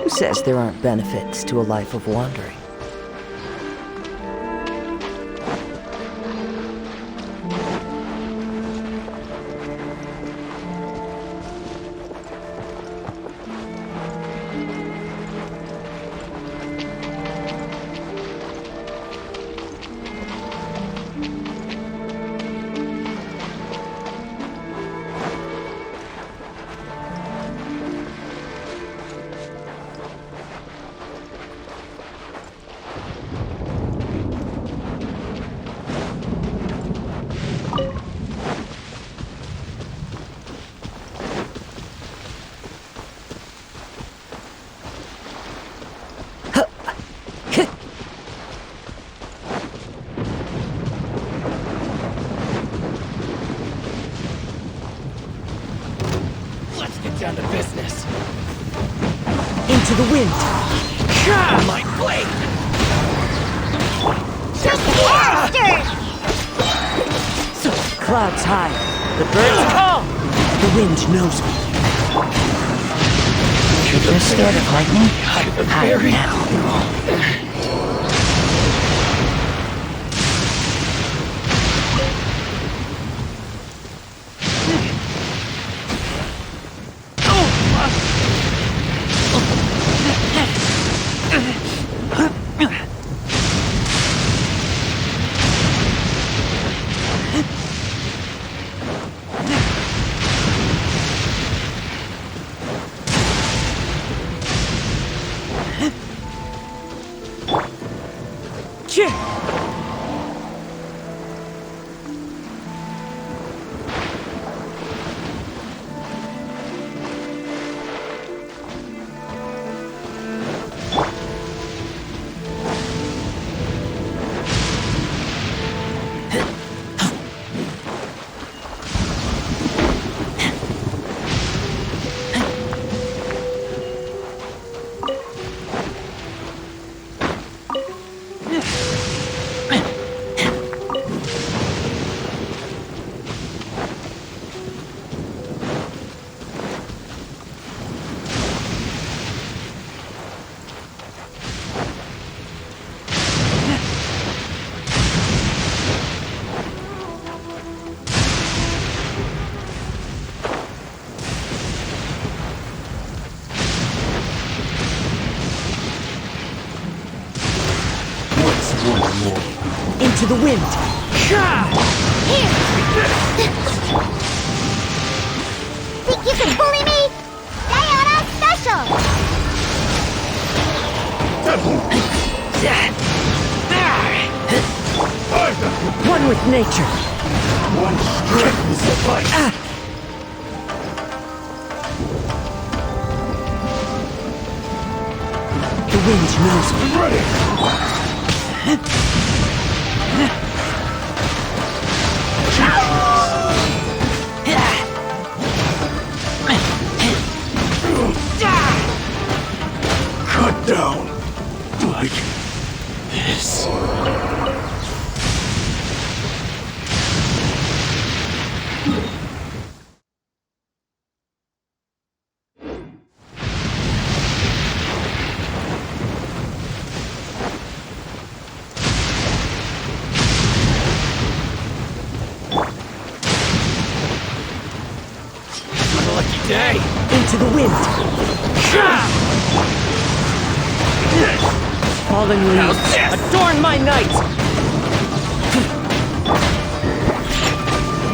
Who says there aren't benefits to a life of wandering? Down to business. Into the wind. My blade! Clouds high. The birds call. The wind knows me. You're scared of lightning? Hide now. Into the wind! Think you can bully me? Diana Special! One with nature! One strength is suffice! The wind knows me. Ready! Cut down like this. Unlucky day! Into the wind! Fallen leaves, adorn my night!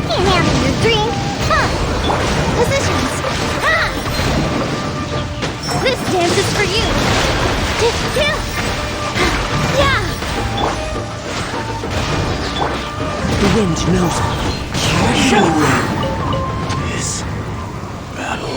Can't handle your dream. Huh. Positions. Ha! This dance is for you. Yeah. The wind knows me. This battle.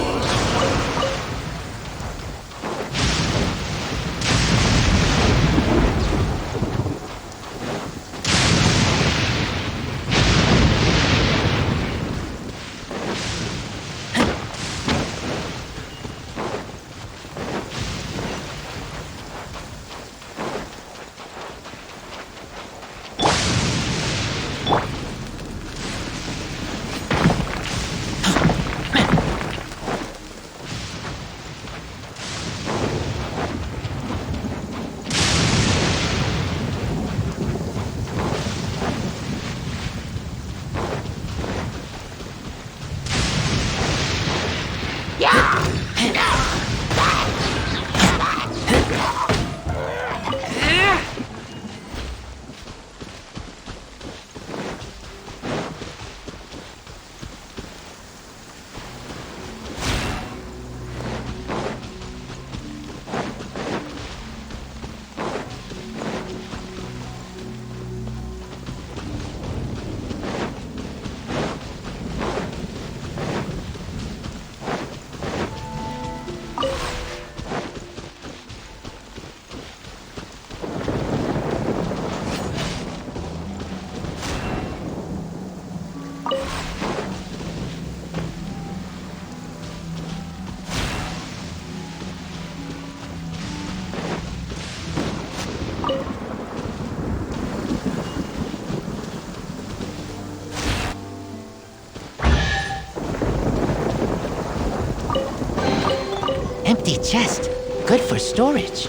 Empty chest. Good for storage.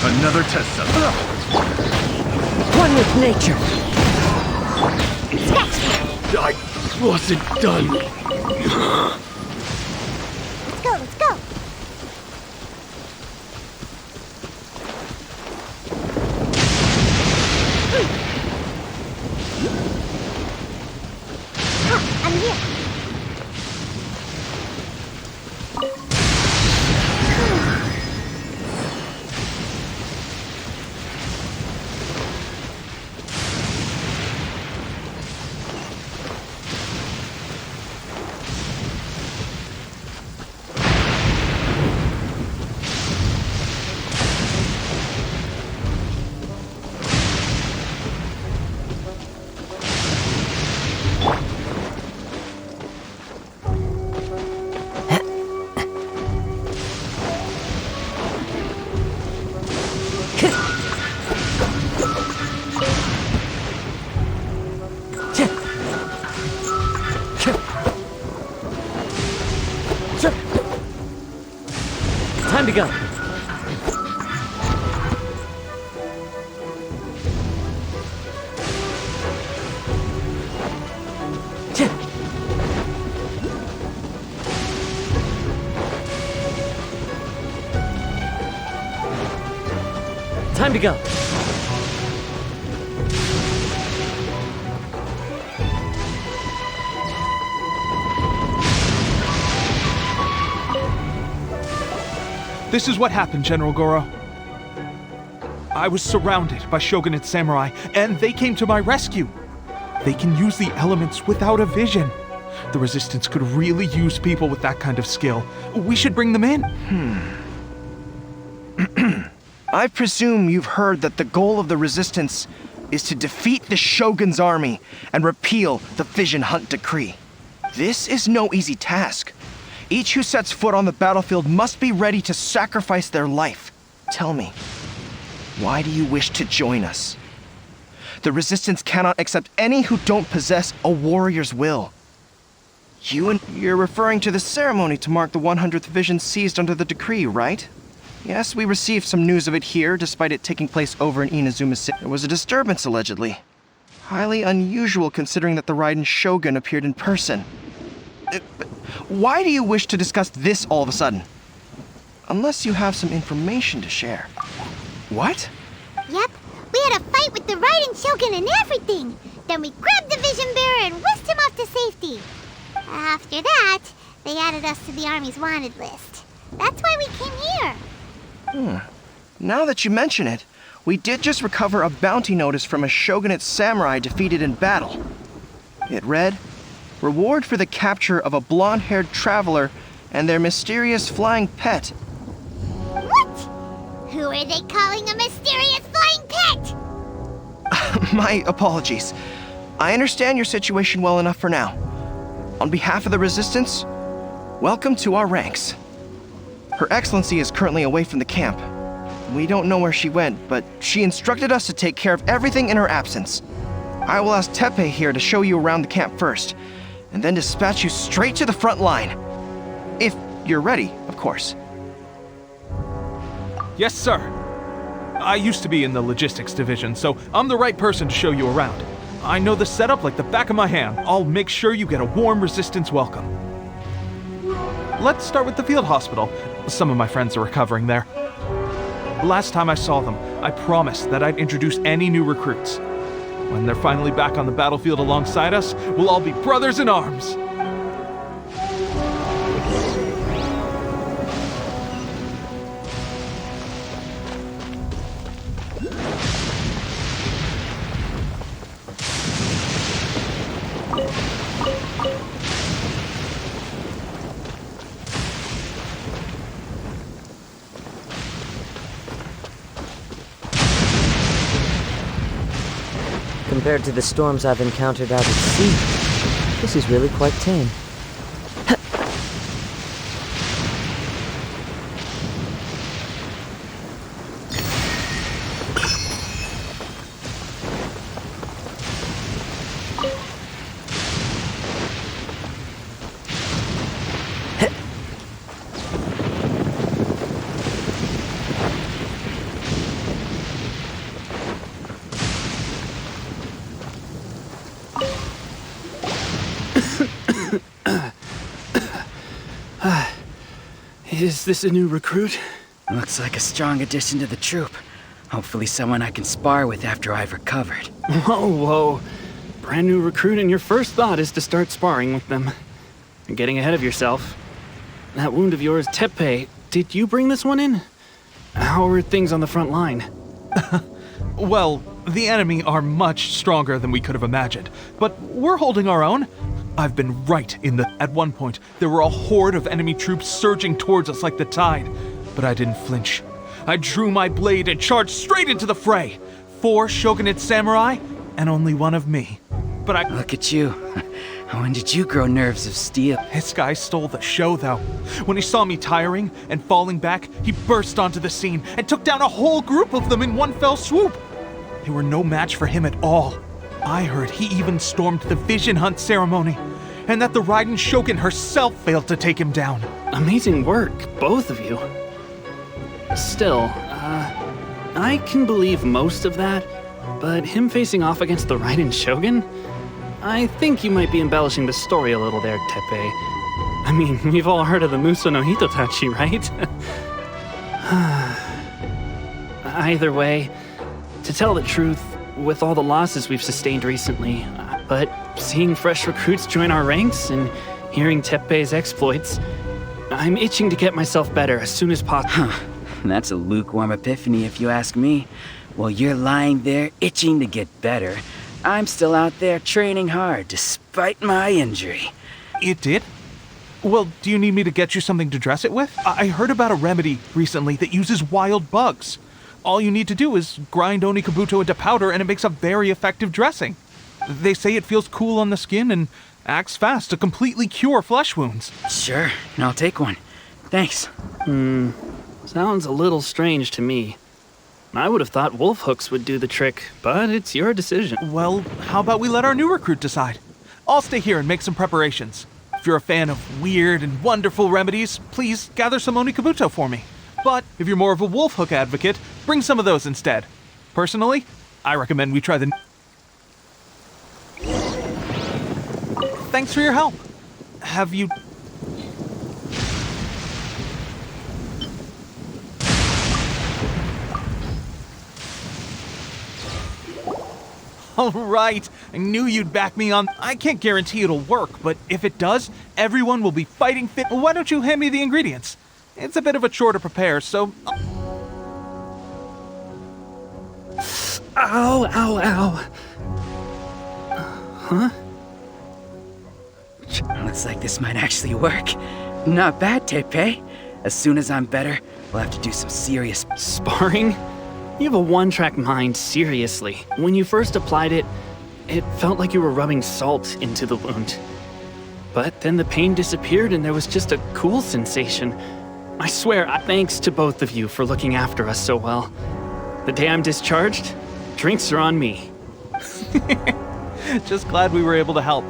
Another test cell. One with nature. I wasn't done. Let's go, let's go. I'm here. go. Time to go. This is what happened, General Goro. I was surrounded by Shogunate samurai, and they came to my rescue. They can use the elements without a vision. The Resistance could really use people with that kind of skill. We should bring them in. I presume you've heard that the goal of the Resistance is to defeat the Shogun's army and repeal the Vision Hunt Decree. This is no easy task. Each who sets foot on the battlefield must be ready to sacrifice their life. Tell me, why do you wish to join us? The Resistance cannot accept any who don't possess a warrior's will. You're referring to the ceremony to mark the 100th Vision seized under the decree, right? Yes, we received some news of it here, despite it taking place over in Inazuma City. There was a disturbance, allegedly. Highly unusual considering that the Raiden Shogun appeared in person. Why do you wish to discuss this all of a sudden? Unless you have some information to share. What? Yep, we had a fight with the Raiden Shogun and everything. Then we grabbed the Vision Bearer and whisked him off to safety. After that, they added us to the Army's wanted list. That's why we came here. Now that you mention it, we did just recover a bounty notice from a Shogunate samurai defeated in battle. It read, "Reward for the capture of a blonde-haired traveler and their mysterious flying pet." What? Who are they calling a mysterious flying pet? My apologies. I understand your situation well enough for now. On behalf of the Resistance, welcome to our ranks. Her Excellency is currently away from the camp. We don't know where she went, but she instructed us to take care of everything in her absence. I will ask Teppei here to show you around the camp first, and then dispatch you straight to the front line. If you're ready, of course. Yes, sir. I used to be in the logistics division, so I'm the right person to show you around. I know the setup like the back of my hand. I'll make sure you get a warm Resistance welcome. Let's start with the field hospital. Some of my friends are recovering there. Last time I saw them, I promised that I'd introduce any new recruits. When they're finally back on the battlefield alongside us, we'll all be brothers in arms. Compared to the storms I've encountered out at sea, this is really quite tame. Is this a new recruit? Looks like a strong addition to the troop. Hopefully someone I can spar with after I've recovered. Whoa. Brand new recruit and your first thought is to start sparring with them. You're getting ahead of yourself. That wound of yours, Teppei, did you bring this one in? How are things on the front line? Well, the enemy are much stronger than we could have imagined, but we're holding our own. I've been right in that at one point, there were a horde of enemy troops surging towards us like the tide, but I didn't flinch. I drew my blade and charged straight into the fray. 4 Shogunate samurai, and only one of me. But I— Look at you. When did you grow nerves of steel? This guy stole the show, though. When he saw me tiring and falling back, he burst onto the scene and took down a whole group of them in one fell swoop. They were no match for him at all. I heard he even stormed the Vision Hunt ceremony, and that the Raiden Shogun herself failed to take him down. Amazing work, both of you. Still, I can believe most of that, but him facing off against the Raiden Shogun? I think you might be embellishing the story a little there, Teppei. I mean, we've all heard of the Muso no Hitotachi, right? Either way, to tell the truth, with all the losses we've sustained recently, but seeing fresh recruits join our ranks and hearing Teppei's exploits, I'm itching to get myself better as soon as possible. That's a lukewarm epiphany if you ask me. While you're lying there itching to get better, I'm still out there training hard despite my injury. It did? Well, do you need me to get you something to dress it with? I heard about a remedy recently that uses wild bugs. All you need to do is grind Onikabuto into powder and it makes a very effective dressing. They say it feels cool on the skin and acts fast to completely cure flesh wounds. Sure, and I'll take one. Thanks. Sounds a little strange to me. I would have thought wolf hooks would do the trick, but it's your decision. Well, how about we let our new recruit decide? I'll stay here and make some preparations. If you're a fan of weird and wonderful remedies, please gather some Onikabuto for me. But if you're more of a wolf hook advocate, bring some of those instead. Personally, I recommend we try the... Thanks for your help. Have you... All right, I knew you'd back me on. I can't guarantee it'll work, but if it does, everyone will be fighting fit. Why don't you hand me the ingredients? It's a bit of a chore to prepare, so... Ow, ow, ow. Huh? Looks like this might actually work. Not bad, Teppei. As soon as I'm better, we'll have to do some serious... Sparring? You have a one-track mind, seriously. When you first applied it, it felt like you were rubbing salt into the wound. But then the pain disappeared and there was just a cool sensation. I swear, thanks to both of you for looking after us so well. The day I'm discharged, drinks are on me. Just glad we were able to help.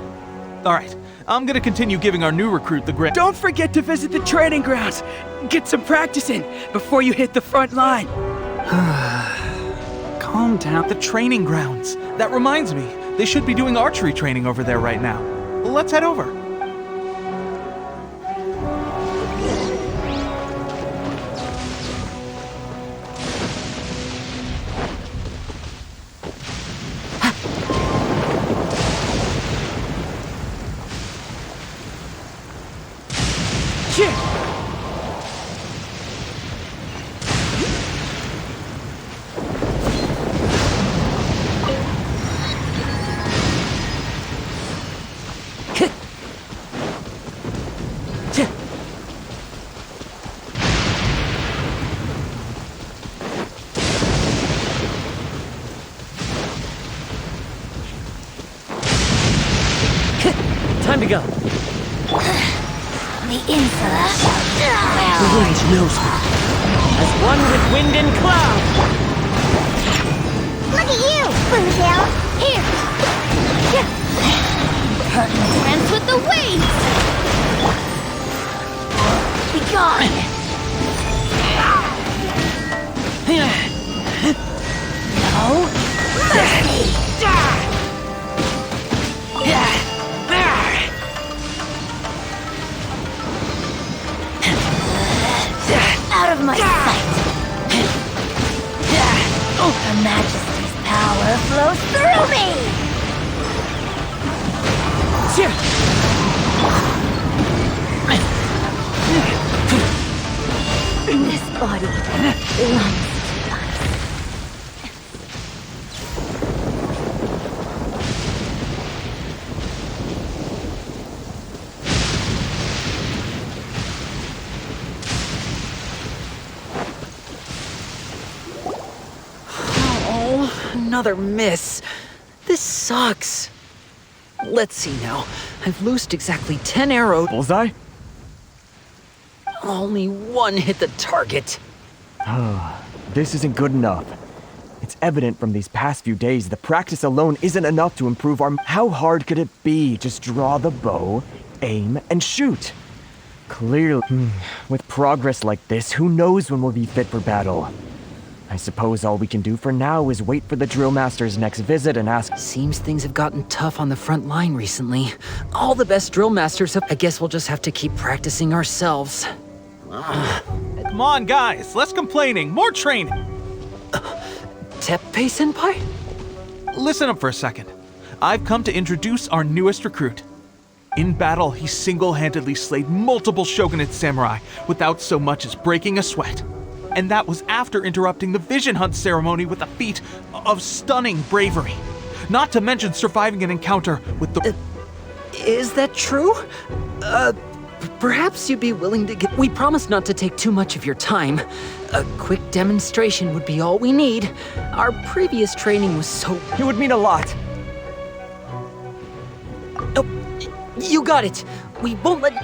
All right, I'm gonna continue giving our new recruit the grip. Don't forget to visit the training grounds. Get some practice in before you hit the front line. Calm down. The training grounds. That reminds me, they should be doing archery training over there right now. Let's head over. Time to go. The insula. The wind knows me. As one with wind and cloud. Look at you! Blue down. Here! Friends with the waves! Be gone! No mercy! Out of my sight! Her Majesty's power flows through me! This body belongs to us. Another miss. This sucks. Let's see now. I've loosed exactly 10 arrows. Bullseye? Only one hit the target. This isn't good enough. It's evident from these past few days the practice alone isn't enough to improve our... How hard could it be? Just draw the bow, aim, and shoot. Clearly, with progress like this, who knows when we'll be fit for battle? I suppose all we can do for now is wait for the drill master's next visit and ask. Seems things have gotten tough on the front line recently. All the best drill masters have. I guess we'll just have to keep practicing ourselves. Come on, guys, less complaining, more training. Teppei-senpai? Listen up for a second. I've come to introduce our newest recruit. In battle, he single-handedly slayed multiple shogunate samurai without so much as breaking a sweat. And that was after interrupting the vision hunt ceremony with a feat of stunning bravery. Not to mention surviving an encounter with the... Is that true? Perhaps you'd be willing to get... We promise not to take too much of your time. A quick demonstration would be all we need. Our previous training was so... It would mean a lot. Oh, you got it. We won't let...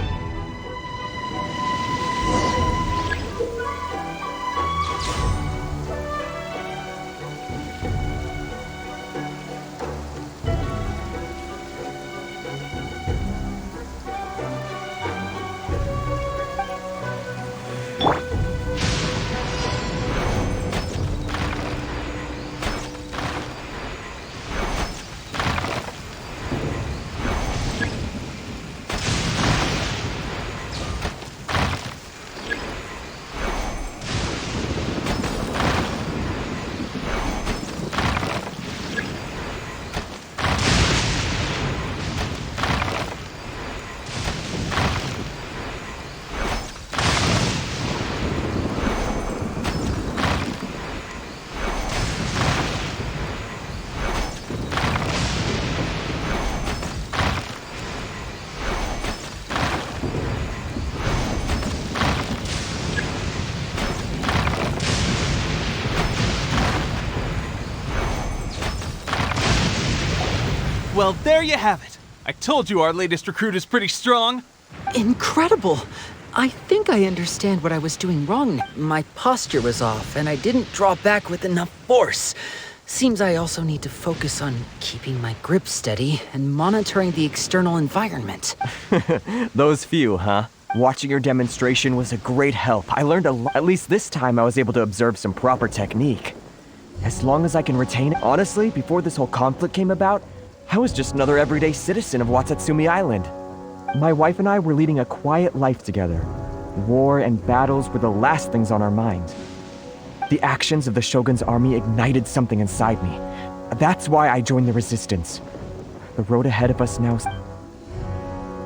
Well, there you have it. I told you our latest recruit is pretty strong. Incredible! I think I understand what I was doing wrong. My posture was off, and I didn't draw back with enough force. Seems I also need to focus on keeping my grip steady and monitoring the external environment. Those few, huh? Watching your demonstration was a great help. I learned a lot. At least this time I was able to observe some proper technique. As long as I can retain it. Honestly, before this whole conflict came about, I was just another everyday citizen of Watatsumi Island. My wife and I were leading a quiet life together. War and battles were the last things on our mind. The actions of the Shogun's army ignited something inside me. That's why I joined the resistance. The road ahead of us now...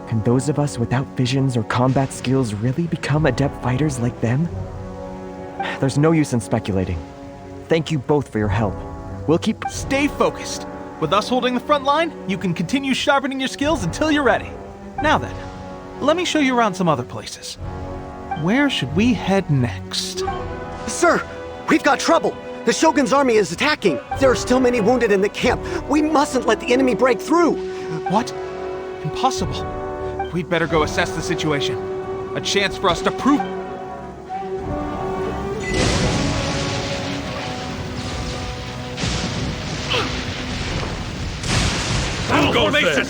Can those of us without visions or combat skills really become adept fighters like them? There's no use in speculating. Thank you both for your help. We'll keep... Stay focused. With us holding the front line, you can continue sharpening your skills until you're ready. Now then, let me show you around some other places. Where should we head next? Sir, we've got trouble. The Shogun's army is attacking. There are still many wounded in the camp. We mustn't let the enemy break through. What? Impossible. We'd better go assess the situation. A chance for us to prove... Formation!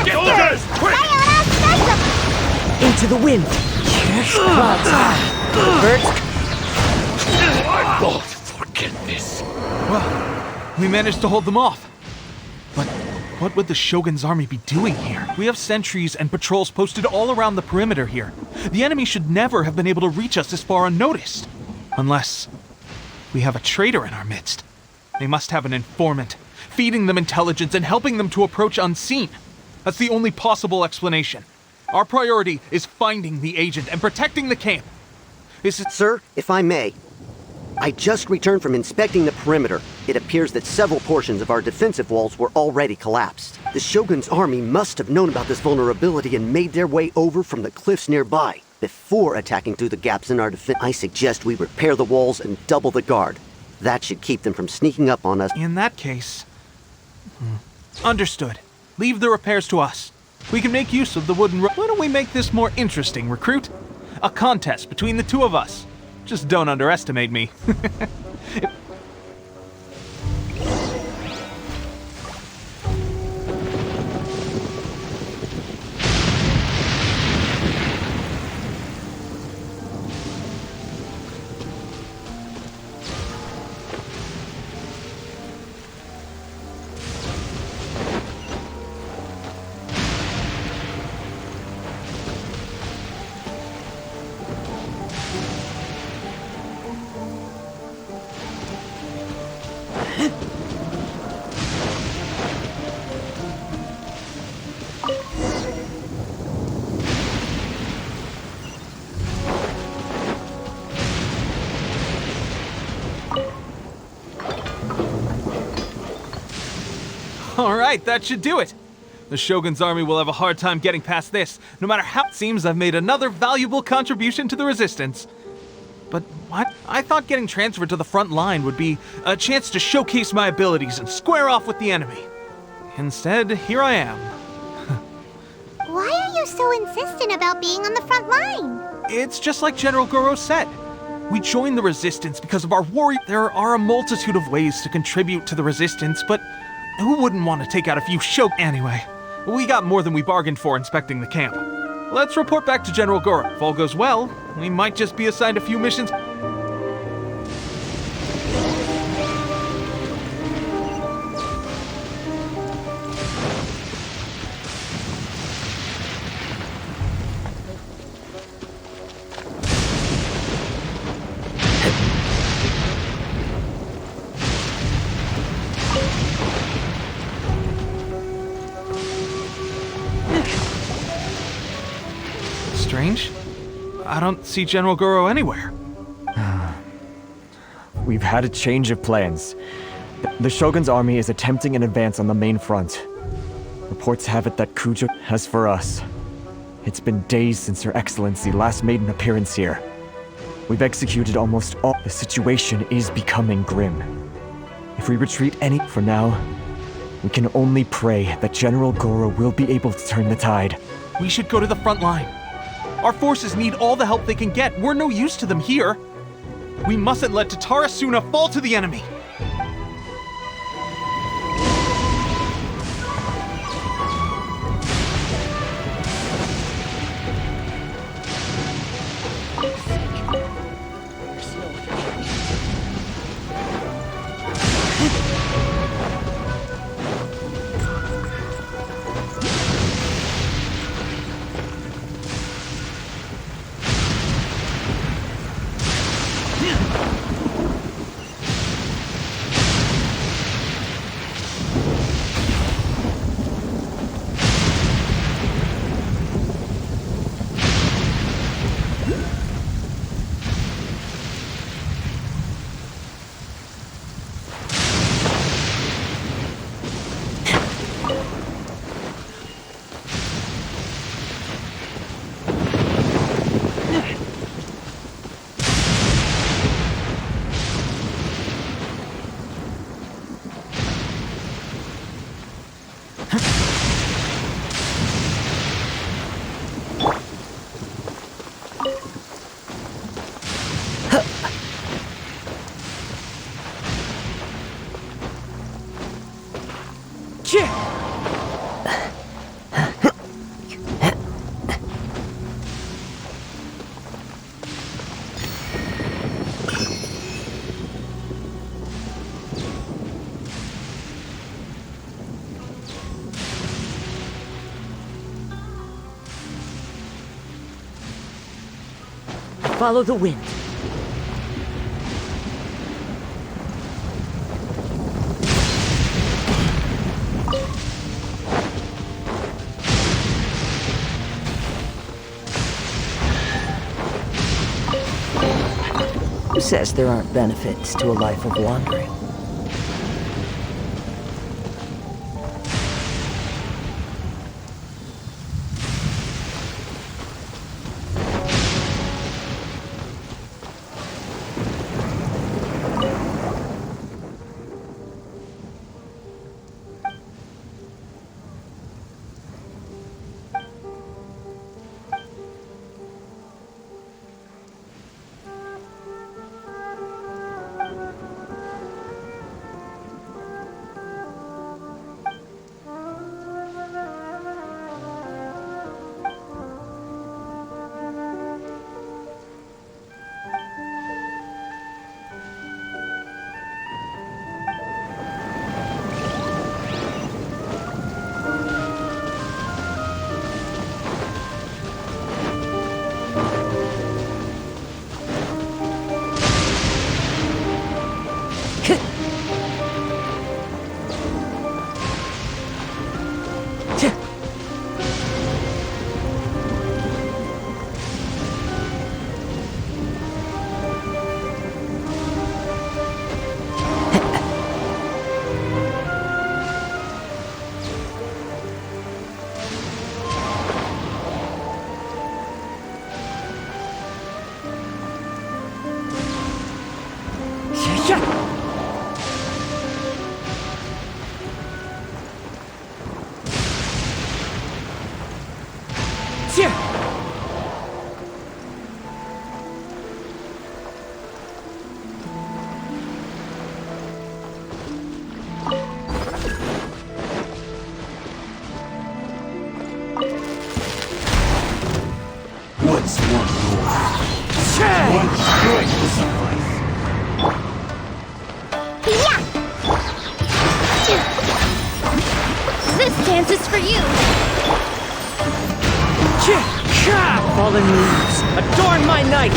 Get orders! Quick! Into the wind! I won't forget this. Well, we managed to hold them off. But what would the Shogun's army be doing here? We have sentries and patrols posted all around the perimeter here. The enemy should never have been able to reach us this far unnoticed. Unless we have a traitor in our midst. They must have an informant, feeding them intelligence and helping them to approach unseen. That's the only possible explanation. Our priority is finding the agent and protecting the camp. Sir, if I may, I just returned from inspecting the perimeter. It appears that several portions of our defensive walls were already collapsed. The Shogun's army must have known about this vulnerability and made their way over from the cliffs nearby. Before attacking through the gaps in our defense, I suggest we repair the walls and double the guard. That should keep them from sneaking up on us. In that case... Understood. Leave the repairs to us. We can make use of the wooden... Why don't we make this more interesting, recruit? A contest between the two of us. Just don't underestimate me. Alright, that should do it. The Shogun's army will have a hard time getting past this, no matter how it seems I've made another valuable contribution to the resistance. But what? I thought getting transferred to the front line would be a chance to showcase my abilities and square off with the enemy. Instead, here I am. Why are you so insistent about being on the front line? It's just like General Goro said. We joined the resistance because of our warrior. There are a multitude of ways to contribute to the resistance, but who wouldn't want to take out a few Anyway, we got more than we bargained for inspecting the camp. Let's report back to General Goro. If all goes well, we might just be assigned a few missions. Strange. I don't see General Goro anywhere. We've had a change of plans. The Shogun's army is attempting an advance on the main front. Reports have it that Kujo has for us. It's been days since Her Excellency last made an appearance here. We've executed almost all. The situation is becoming grim. If we retreat for now, we can only pray that General Goro will be able to turn the tide. We should go to the front line. Our forces need all the help they can get. We're no use to them here. We mustn't let Tatarasuna fall to the enemy. Follow the wind. Who says there aren't benefits to a life of wandering? What's one more? One strike will suffice. This dance is for you. Fallen leaves, adorn my night!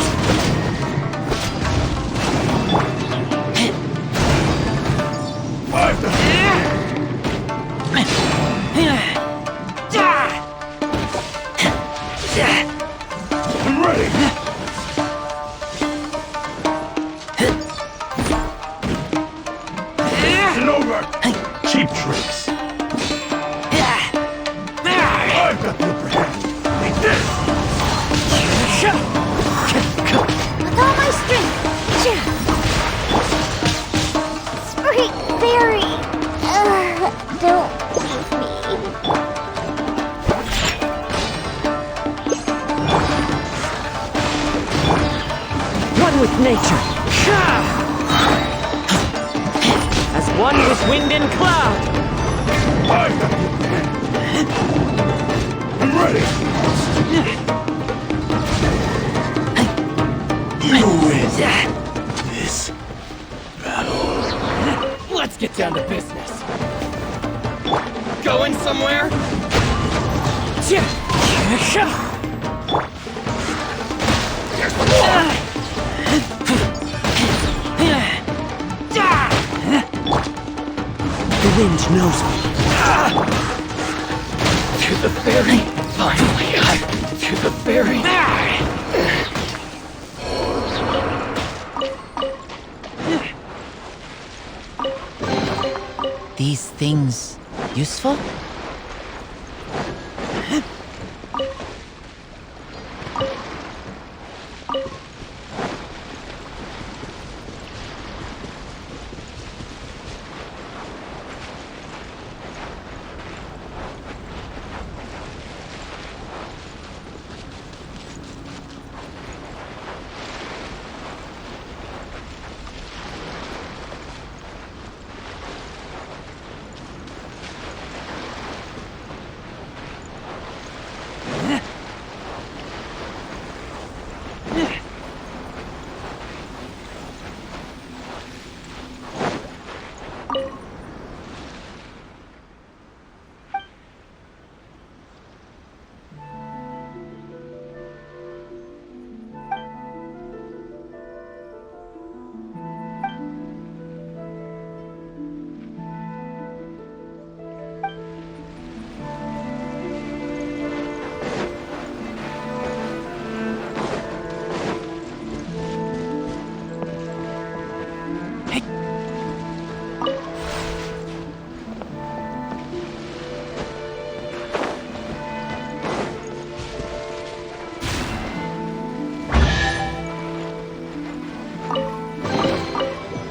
I'm ready. It's over. Cheap tricks. I've got the upper hand. Like this. With all my strength. Sweet berry. Don't leave me. One with nature. As one with wind and cloud. I've got the upper hand. I'm ready. You win this battle. Let's get down to business. Going somewhere? The wind knows me. To the ferry. Finally. To the ferry. These things useful?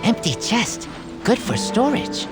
Empty chest. Good for storage.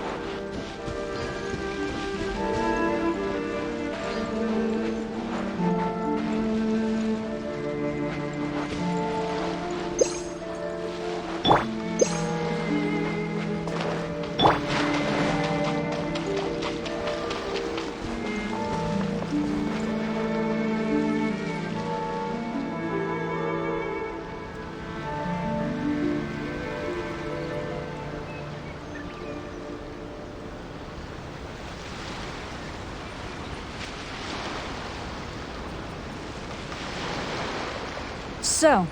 So,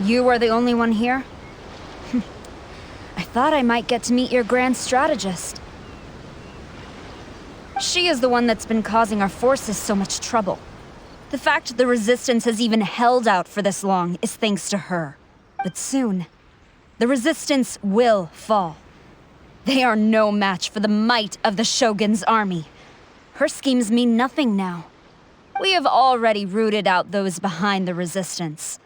you are the only one here? I thought I might get to meet your grand strategist. She is the one that's been causing our forces so much trouble. The fact the Resistance has even held out for this long is thanks to her. But soon, the Resistance will fall. They are no match for the might of the Shogun's army. Her schemes mean nothing now. We have already rooted out those behind the Resistance.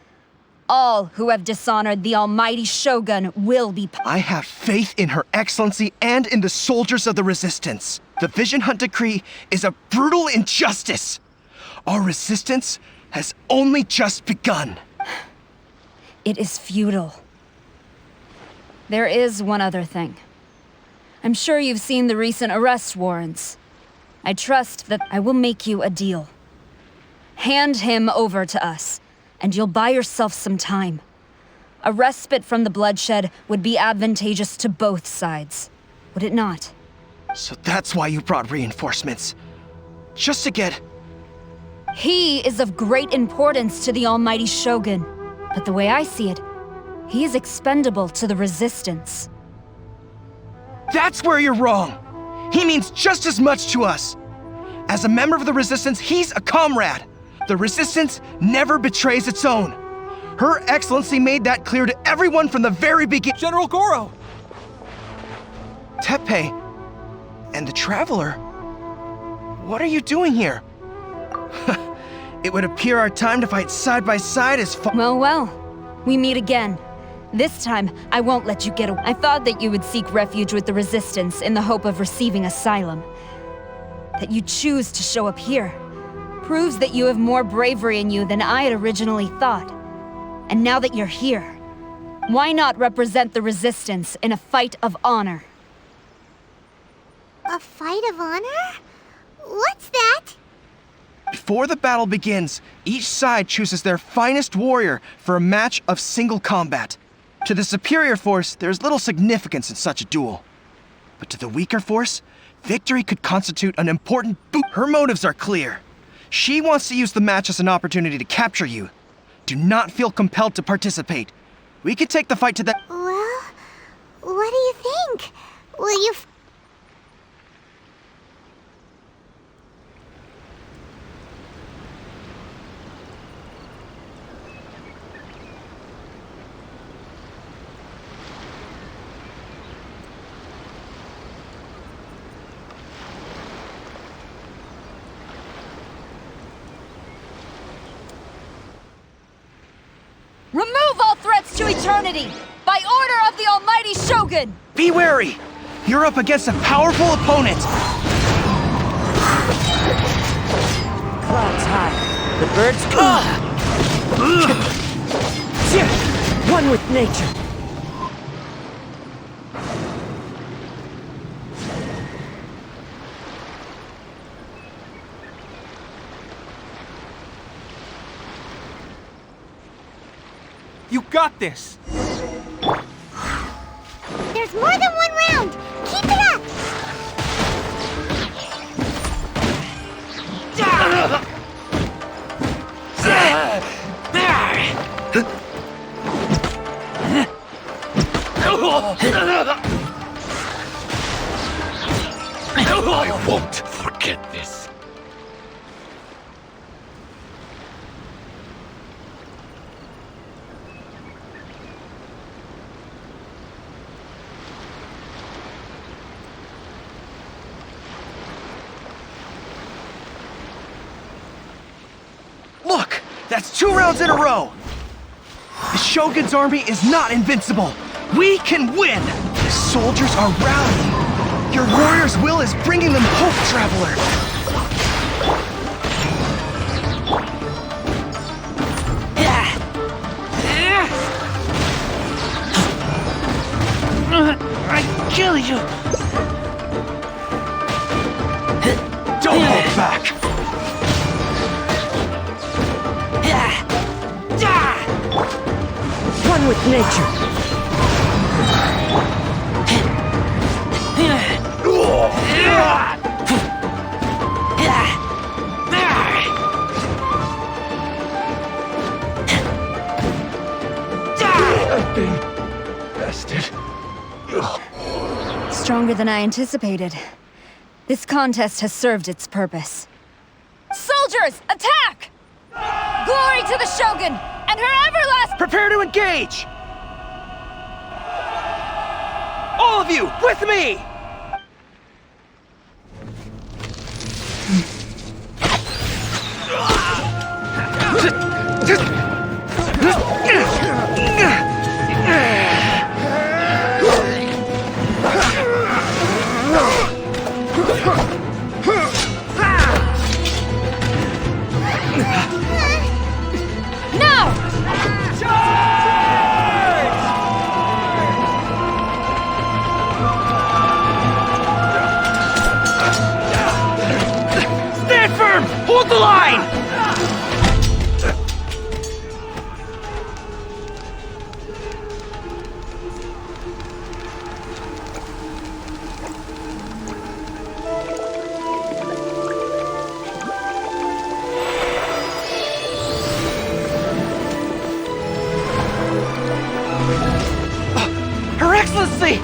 All who have dishonored the almighty Shogun will be I have faith in Her Excellency and in the soldiers of the Resistance. The Vision Hunt Decree is a brutal injustice. Our Resistance has only just begun. It is futile. There is one other thing. I'm sure you've seen the recent arrest warrants. I trust that I will make you a deal. Hand him over to us, and you'll buy yourself some time. A respite from the bloodshed would be advantageous to both sides, would it not? So that's why you brought reinforcements. Just to get... He is of great importance to the almighty Shogun, but the way I see it, he is expendable to the Resistance. That's where you're wrong! He means just as much to us! As a member of the Resistance, he's a comrade! The Resistance never betrays its own! Her Excellency made that clear to everyone from the very beginning. General Goro! Teppei and the Traveler? What are you doing here? It would appear our time to fight side by side is Well, we meet again. This time, I won't let you get away. I thought that you would seek refuge with the Resistance in the hope of receiving asylum. That you choose to show up here proves that you have more bravery in you than I had originally thought. And now that you're here, why not represent the Resistance in a fight of honor? A fight of honor? What's that? Before the battle begins, each side chooses their finest warrior for a match of single combat. To the superior force, there's little significance in such a duel. But to the weaker force, victory could constitute an important boost. Her motives are clear. She wants to use the match as an opportunity to capture you. Do not feel compelled to participate. We could take the fight to the... Well, what do you think? Will you... Remove all threats to eternity! By order of the almighty Shogun! Be wary! You're up against a powerful opponent! Clouds high. The birds coo. One with nature. You got this! There's more than one round! Keep it up! I won't forget this. Look! That's 2 rounds in a row! The Shogun's army is not invincible! We can win! The soldiers are rallying! Your warrior's will is bringing them hope, Traveler! I kill you! Don't hold back! One with nature. Bastard. Stronger than I anticipated. This contest has served its purpose. Soldiers, attack! Glory to the Shogun and her everlasting... Prepare to engage! All of you, with me! Hold the line! Her Excellency!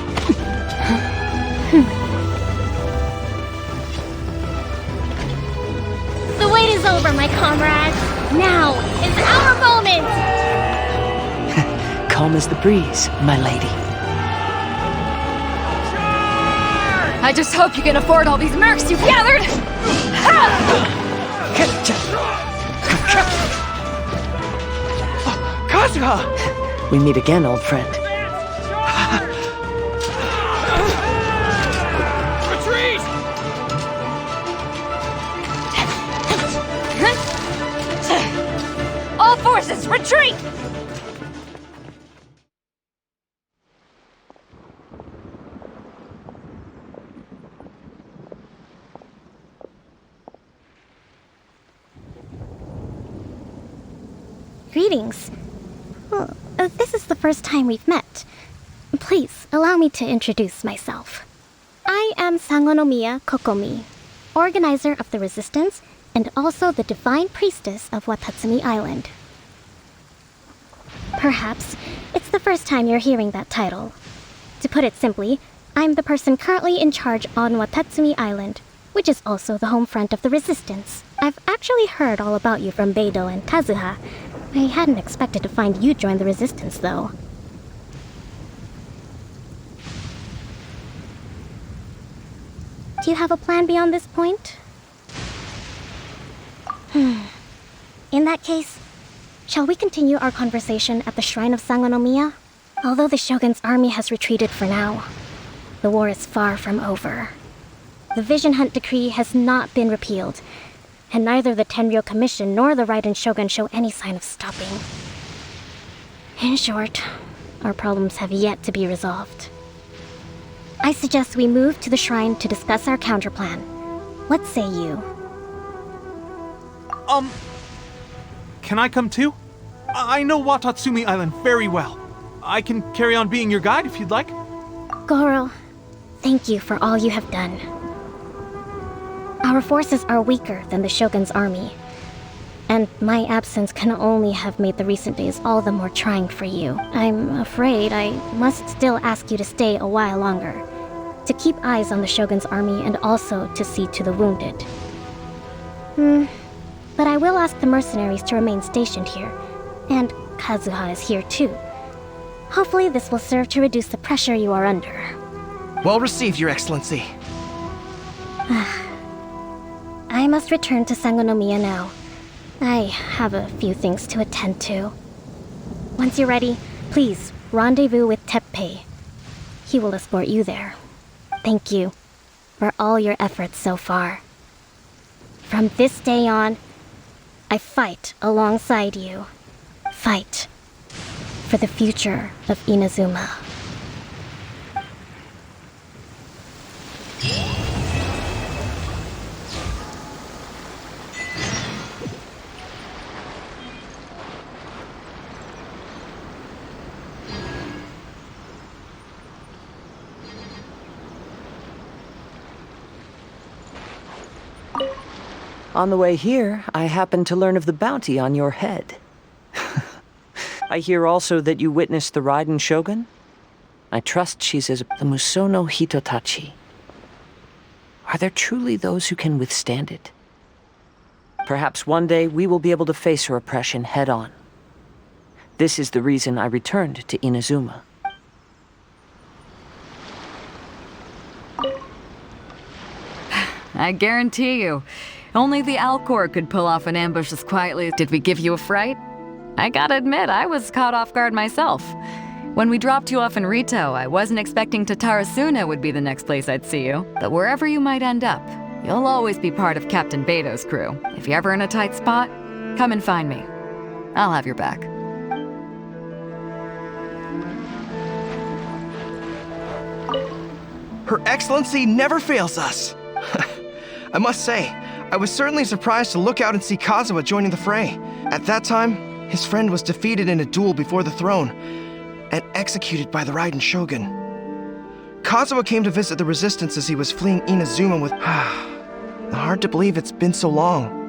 The wait is over, my comrades. Now is our moment! Calm as the breeze, my lady. I just hope you can afford all these mercs you've gathered! Kazuha! We meet again, old friend. Retreat! All forces, retreat! Greetings. Well, this is the first time we've met. Please, allow me to introduce myself. I am Sangonomiya Kokomi, organizer of the Resistance and also the Divine Priestess of Watatsumi Island. Perhaps it's the first time you're hearing that title. To put it simply, I'm the person currently in charge on Watatsumi Island, which is also the home front of the Resistance. I've actually heard all about you from Beidou and Kazuha. I hadn't expected to find you join the Resistance, though. Do you have a plan beyond this point? In that case, shall we continue our conversation at the shrine of Sangonomiya? Although the Shogun's army has retreated for now, the war is far from over. The Vision Hunt Decree has not been repealed, and neither the Tenryou Commission nor the Raiden Shogun show any sign of stopping. In short, our problems have yet to be resolved. I suggest we move to the shrine to discuss our counterplan. What say you? Can I come too? I know Watatsumi Island very well. I can carry on being your guide if you'd like. Goro, thank you for all you have done. Our forces are weaker than the Shogun's army, and my absence can only have made the recent days all the more trying for you. I'm afraid I must still ask you to stay a while longer, to keep eyes on the Shogun's army and also to see to the wounded. But I will ask the mercenaries to remain stationed here, and Kazuha is here too. Hopefully this will serve to reduce the pressure you are under. Well received, Your Excellency. I must return to Sangonomiya now. I have a few things to attend to. Once you're ready, please rendezvous with Teppei. He will escort you there. Thank you for all your efforts so far. From this day on, I fight alongside you. Fight for the future of Inazuma. On the way here, I happened to learn of the bounty on your head. I hear also that you witnessed the Raiden Shogun? I trust she's as the Musono Hitotachi. Are there truly those who can withstand it? Perhaps one day we will be able to face her oppression head-on. This is the reason I returned to Inazuma. I guarantee you, only the Alcor could pull off an ambush as quietly. Did we give you a fright? I gotta admit, I was caught off guard myself. When we dropped you off in Rito, I wasn't expecting Tatarasuna would be the next place I'd see you. But wherever you might end up, you'll always be part of Captain Beidou's crew. If you're ever in a tight spot, come and find me. I'll have your back. Her Excellency never fails us. I must say, I was certainly surprised to look out and see Kazuha joining the fray. At that time, his friend was defeated in a duel before the throne and executed by the Raiden Shogun. Kazuha came to visit the resistance as he was fleeing Inazuma with... Hard to believe it's been so long.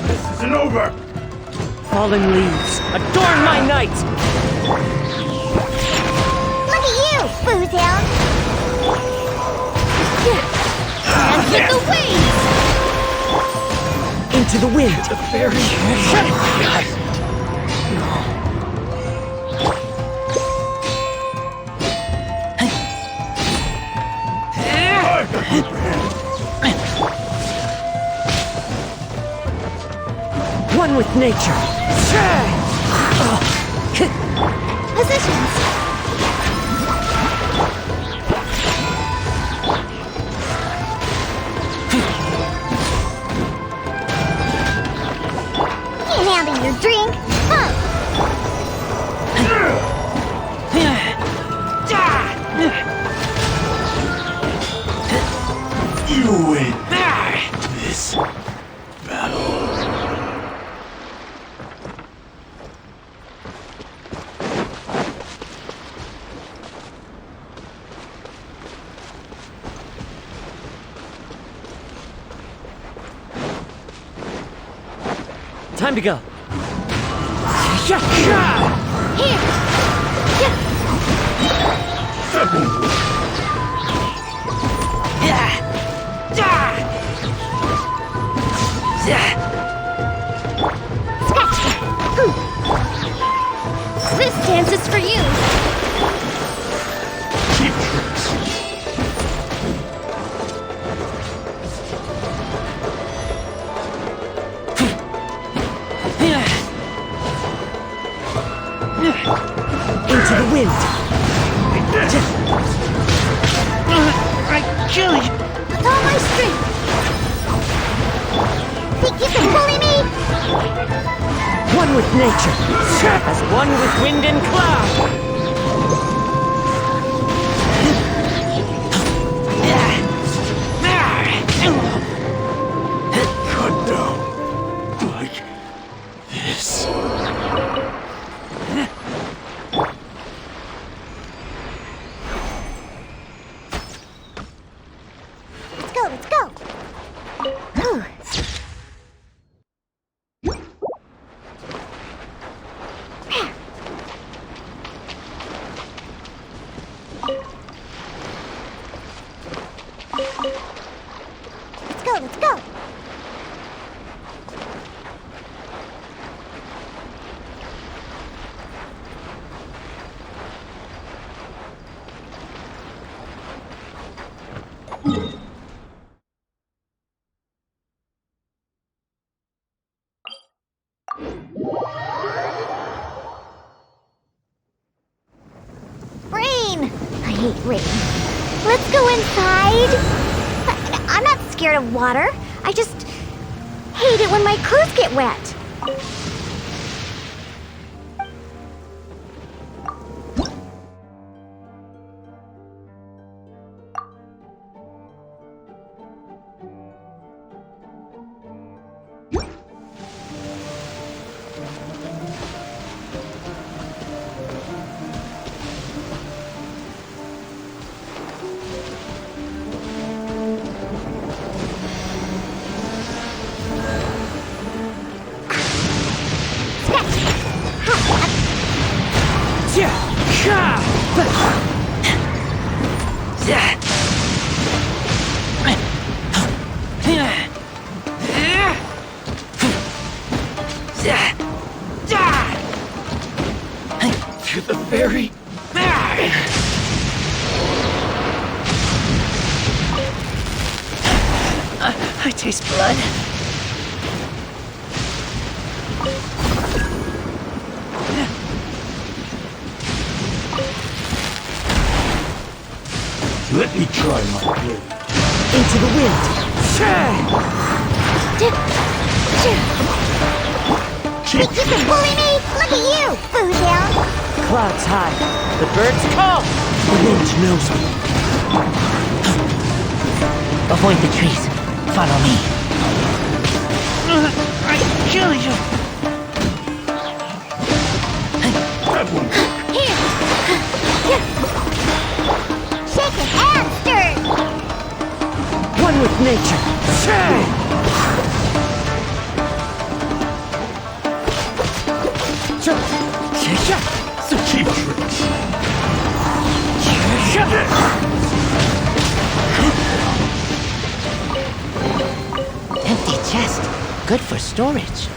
This isn't over! Fallen leaves, adorn my night! Look at you, Boozound! And with the waves! Into the wind! The fairy! One with nature! Positions! Can't handle your drink, huh? You win this battle. Time to go. This dance is for you. Cheap tricks. Into the wind. I kill you. With all my strength. Think you can bully me? One with nature, as one with wind and cloud. Cut down like this. Let's go, let's go. Whew. Let's go, let's go. Rain! I hate rain. Let's go inside. scared of water. I just hate it when my clothes get wet. To the very I taste blood. Let me try my blade. Into the wind. You can bully me? Look at you, Foodhill. Clouds high. The birds call. The wind knows me. Avoid the trees. Follow me. I kill you. That one. Here. Shaken and stirred. One with nature. Cheap tricks. Empty chest. Good for storage.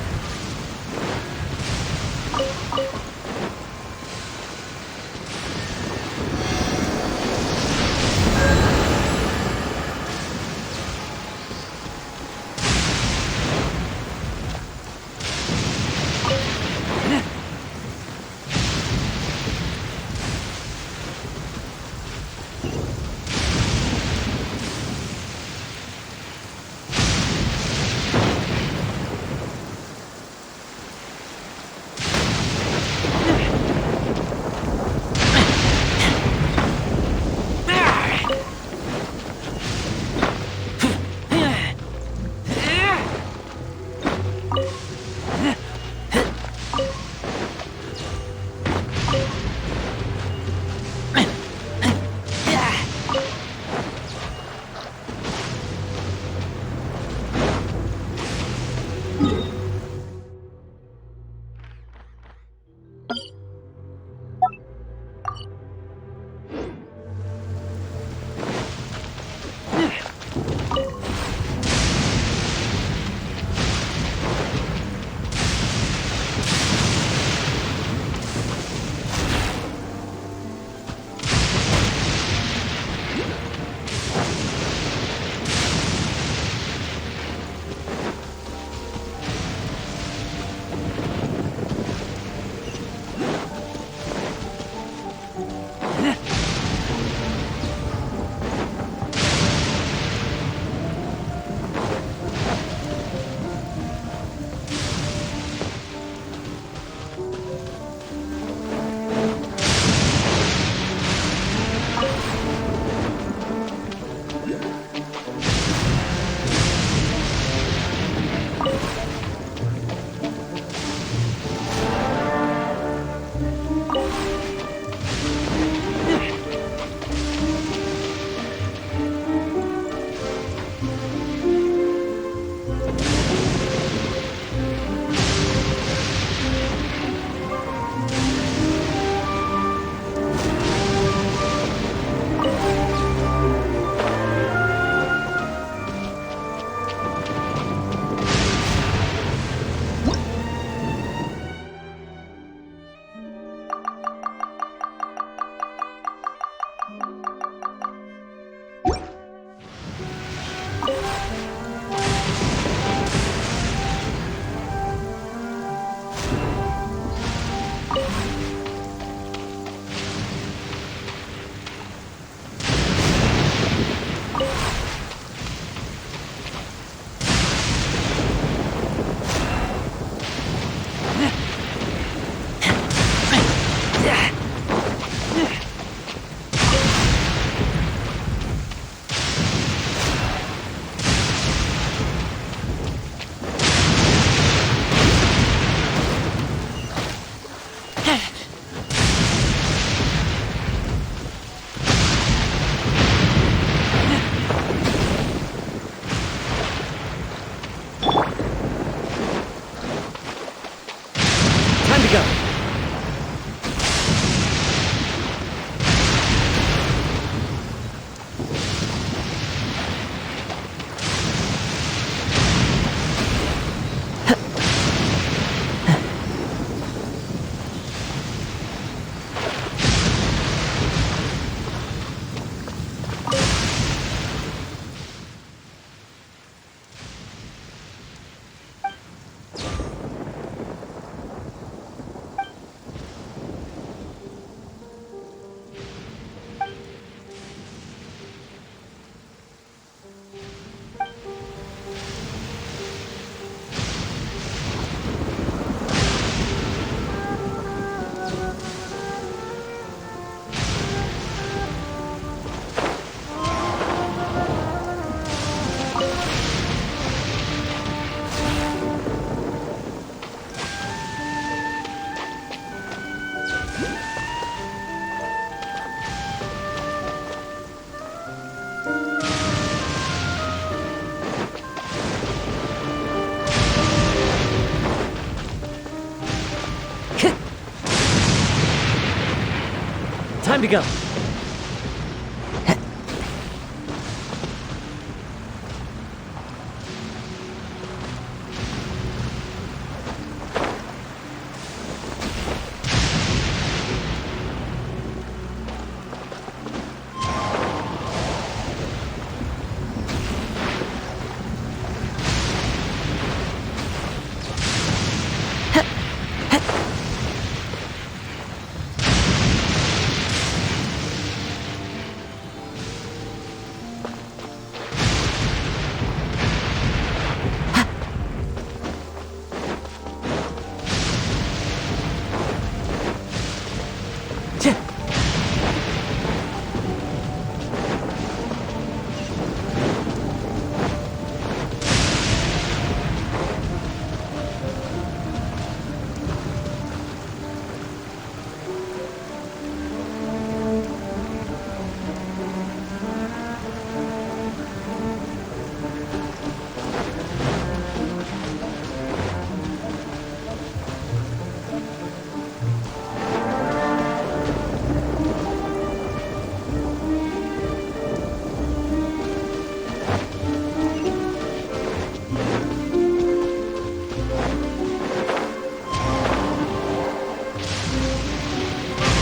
to go.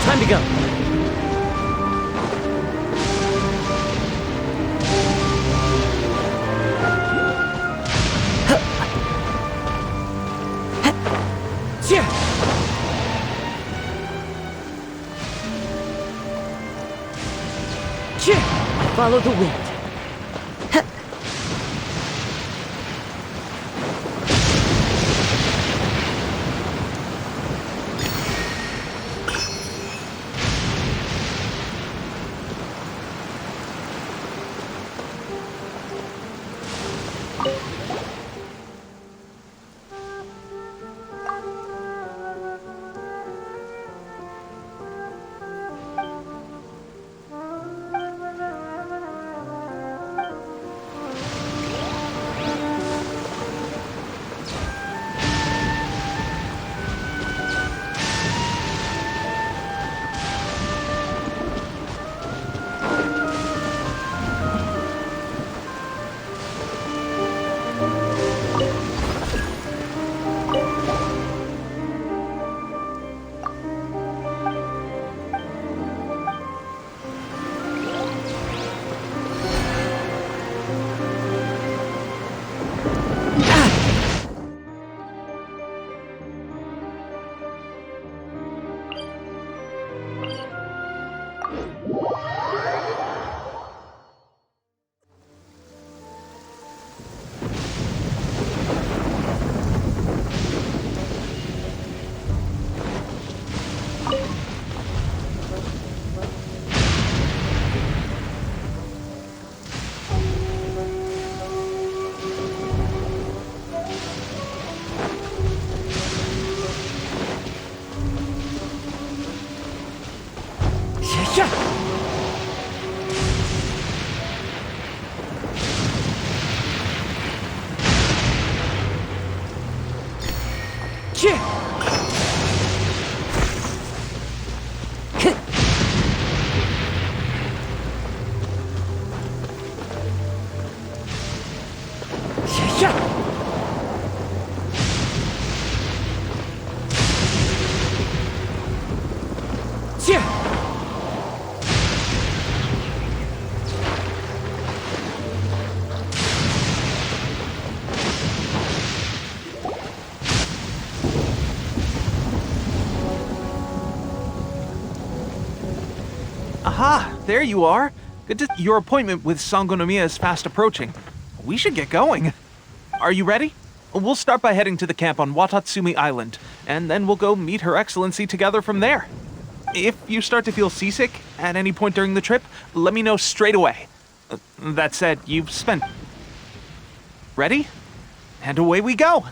Time to go. Follow the wind. Aha! There you are! Good to your appointment with Sangonomiya is fast approaching. We should get going. Are you ready? We'll start by heading to the camp on Watatsumi Island, and then we'll go meet Her Excellency together from there. If you start to feel seasick at any point during the trip, let me know straight away. That said, you've spent... Ready? And away we go!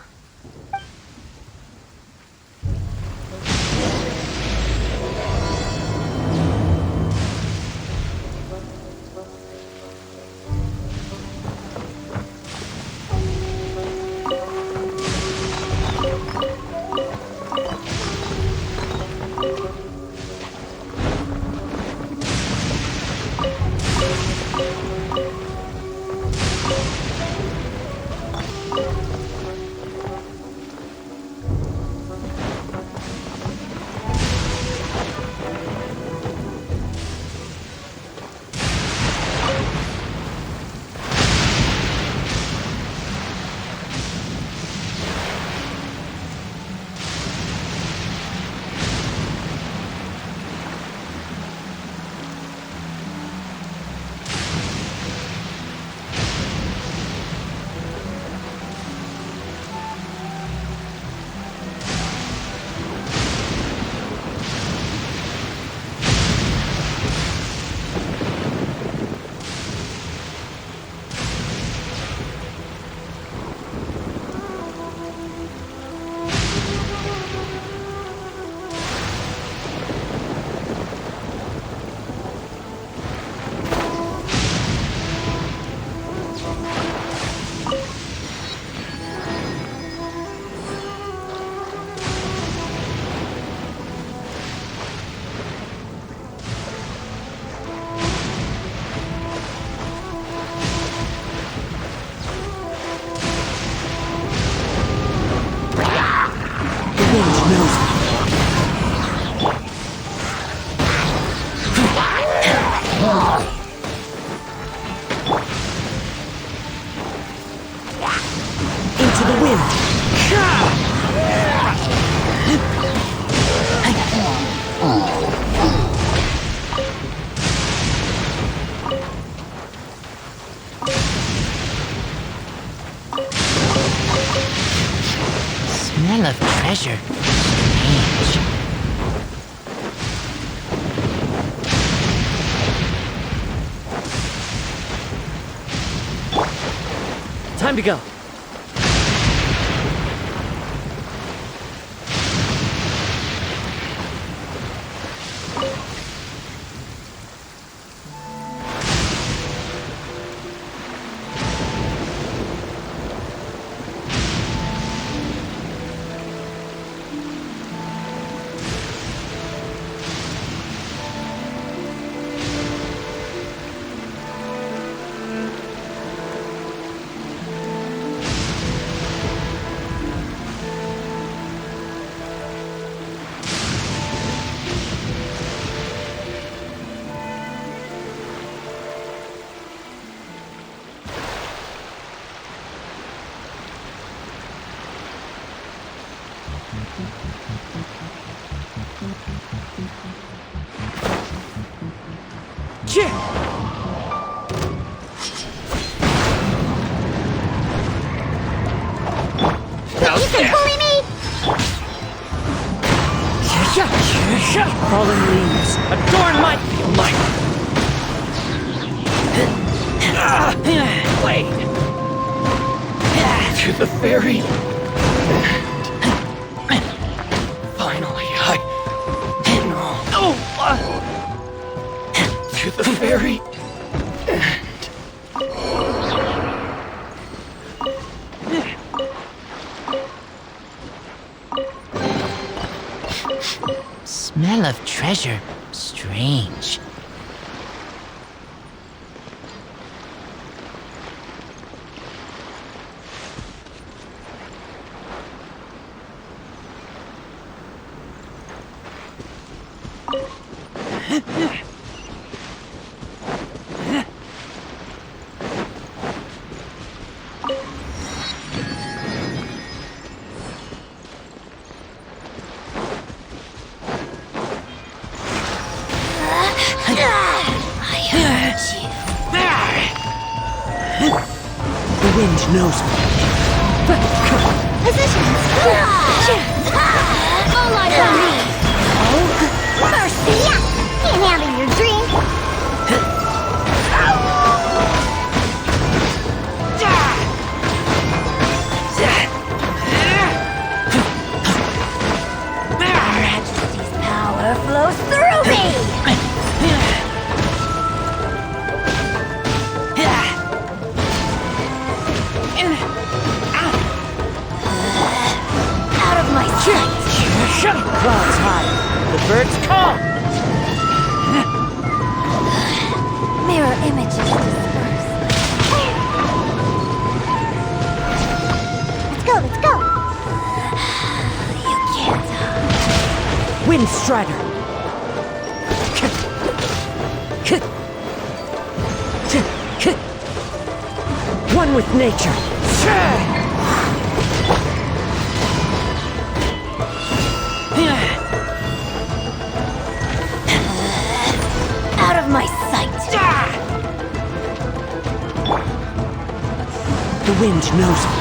Smell of treasure. Strange. Time to go. Fallen leaves adorn my light. Blade. To the very finally, to the very Smell of treasure. Strange. The wind knows me. Positions. All eyes on me. Oh, mercy! Can't handle your drink. Majesty's power flows through me. Out of my sight! Clouds high, the birds calm. Mirror images disperse. Let's go! You can't. Wind Strider. One with nature. Out of my sight! The wind knows me.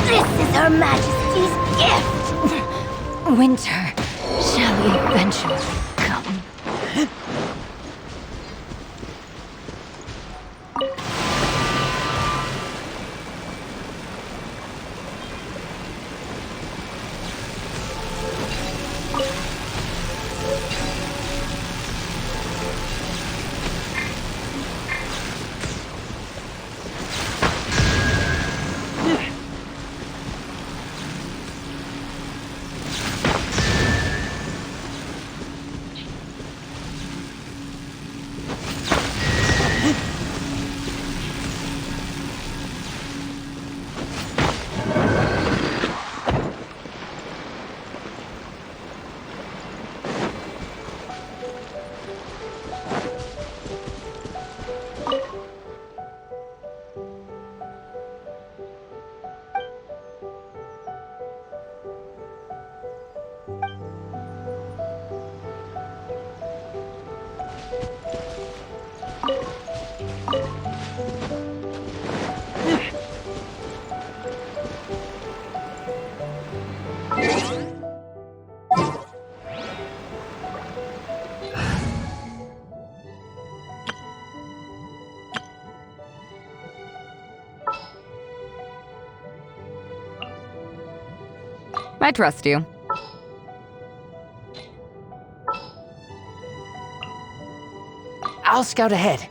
This is Her Majesty's gift! Winter shall eventually come. I trust you. I'll scout ahead.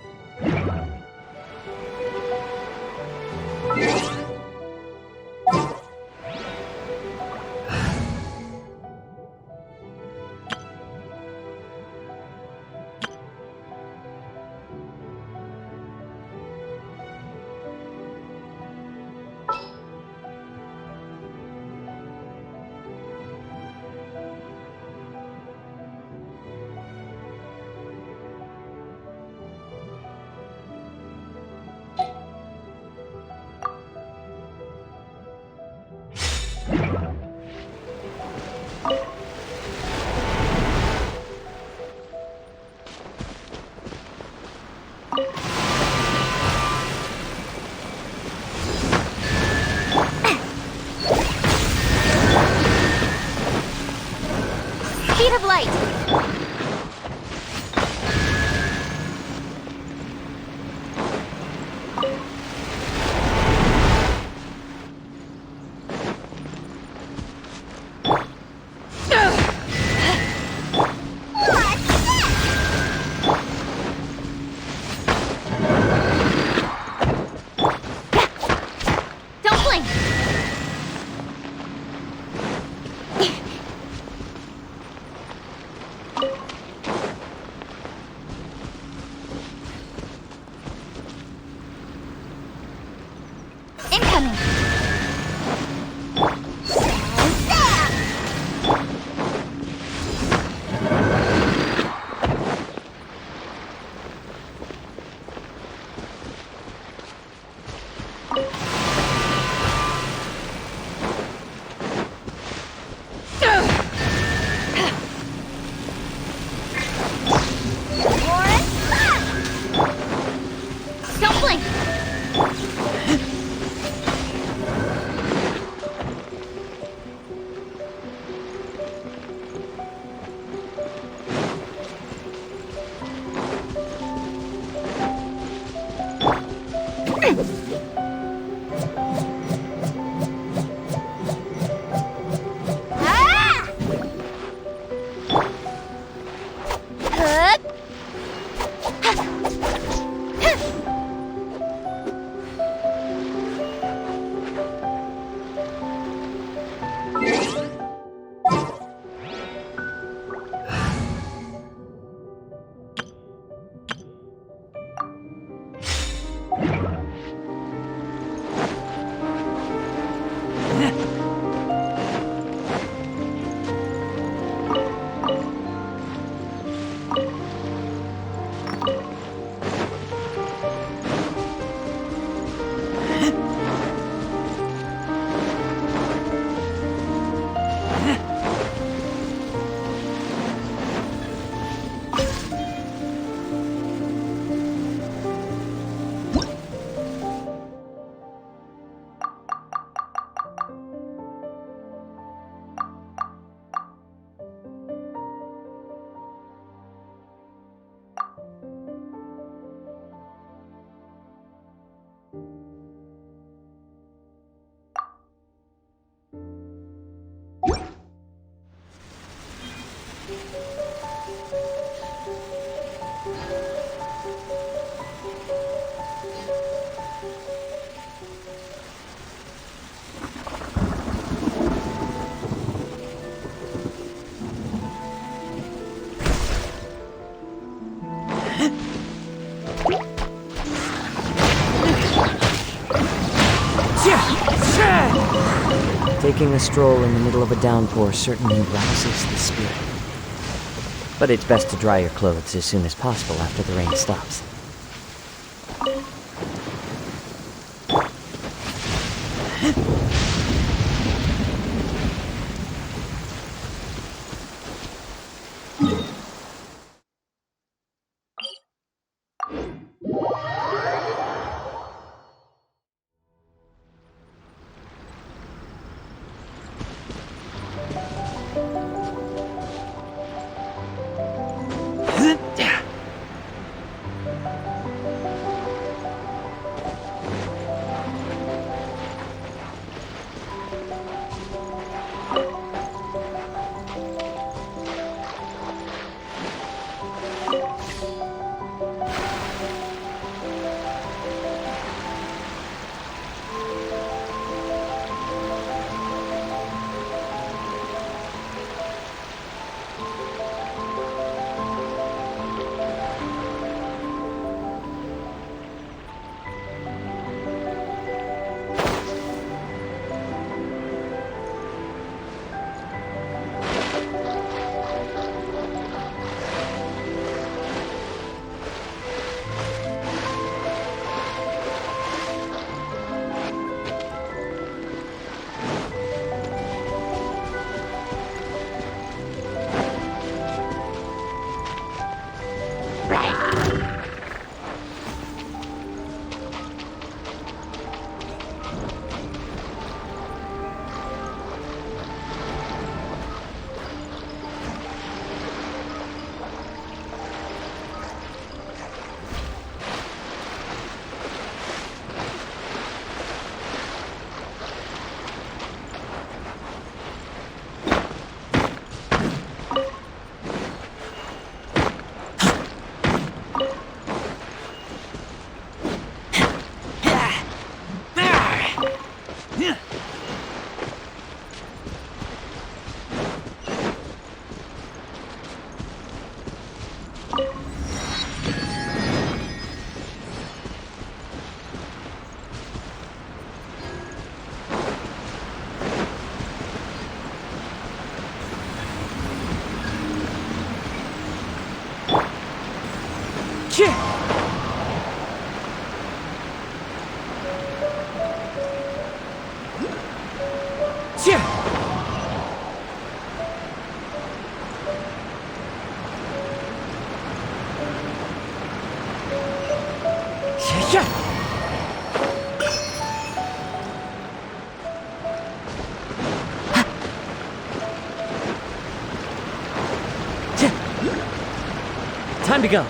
Speed of light. Don't blink. Incoming. Don't blink. Taking a stroll in the middle of a downpour certainly rouses the spirit. But it's best to dry your clothes as soon as possible after the rain stops. Time to go.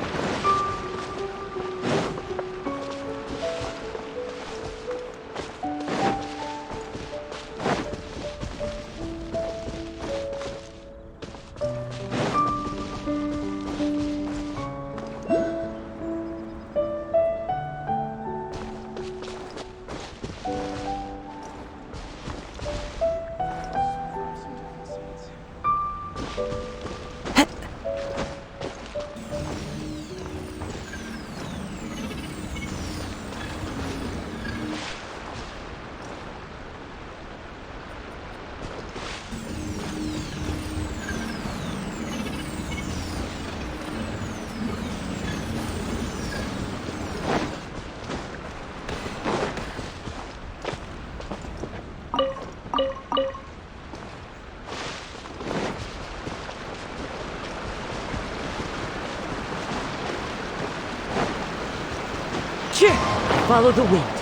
Follow the wind.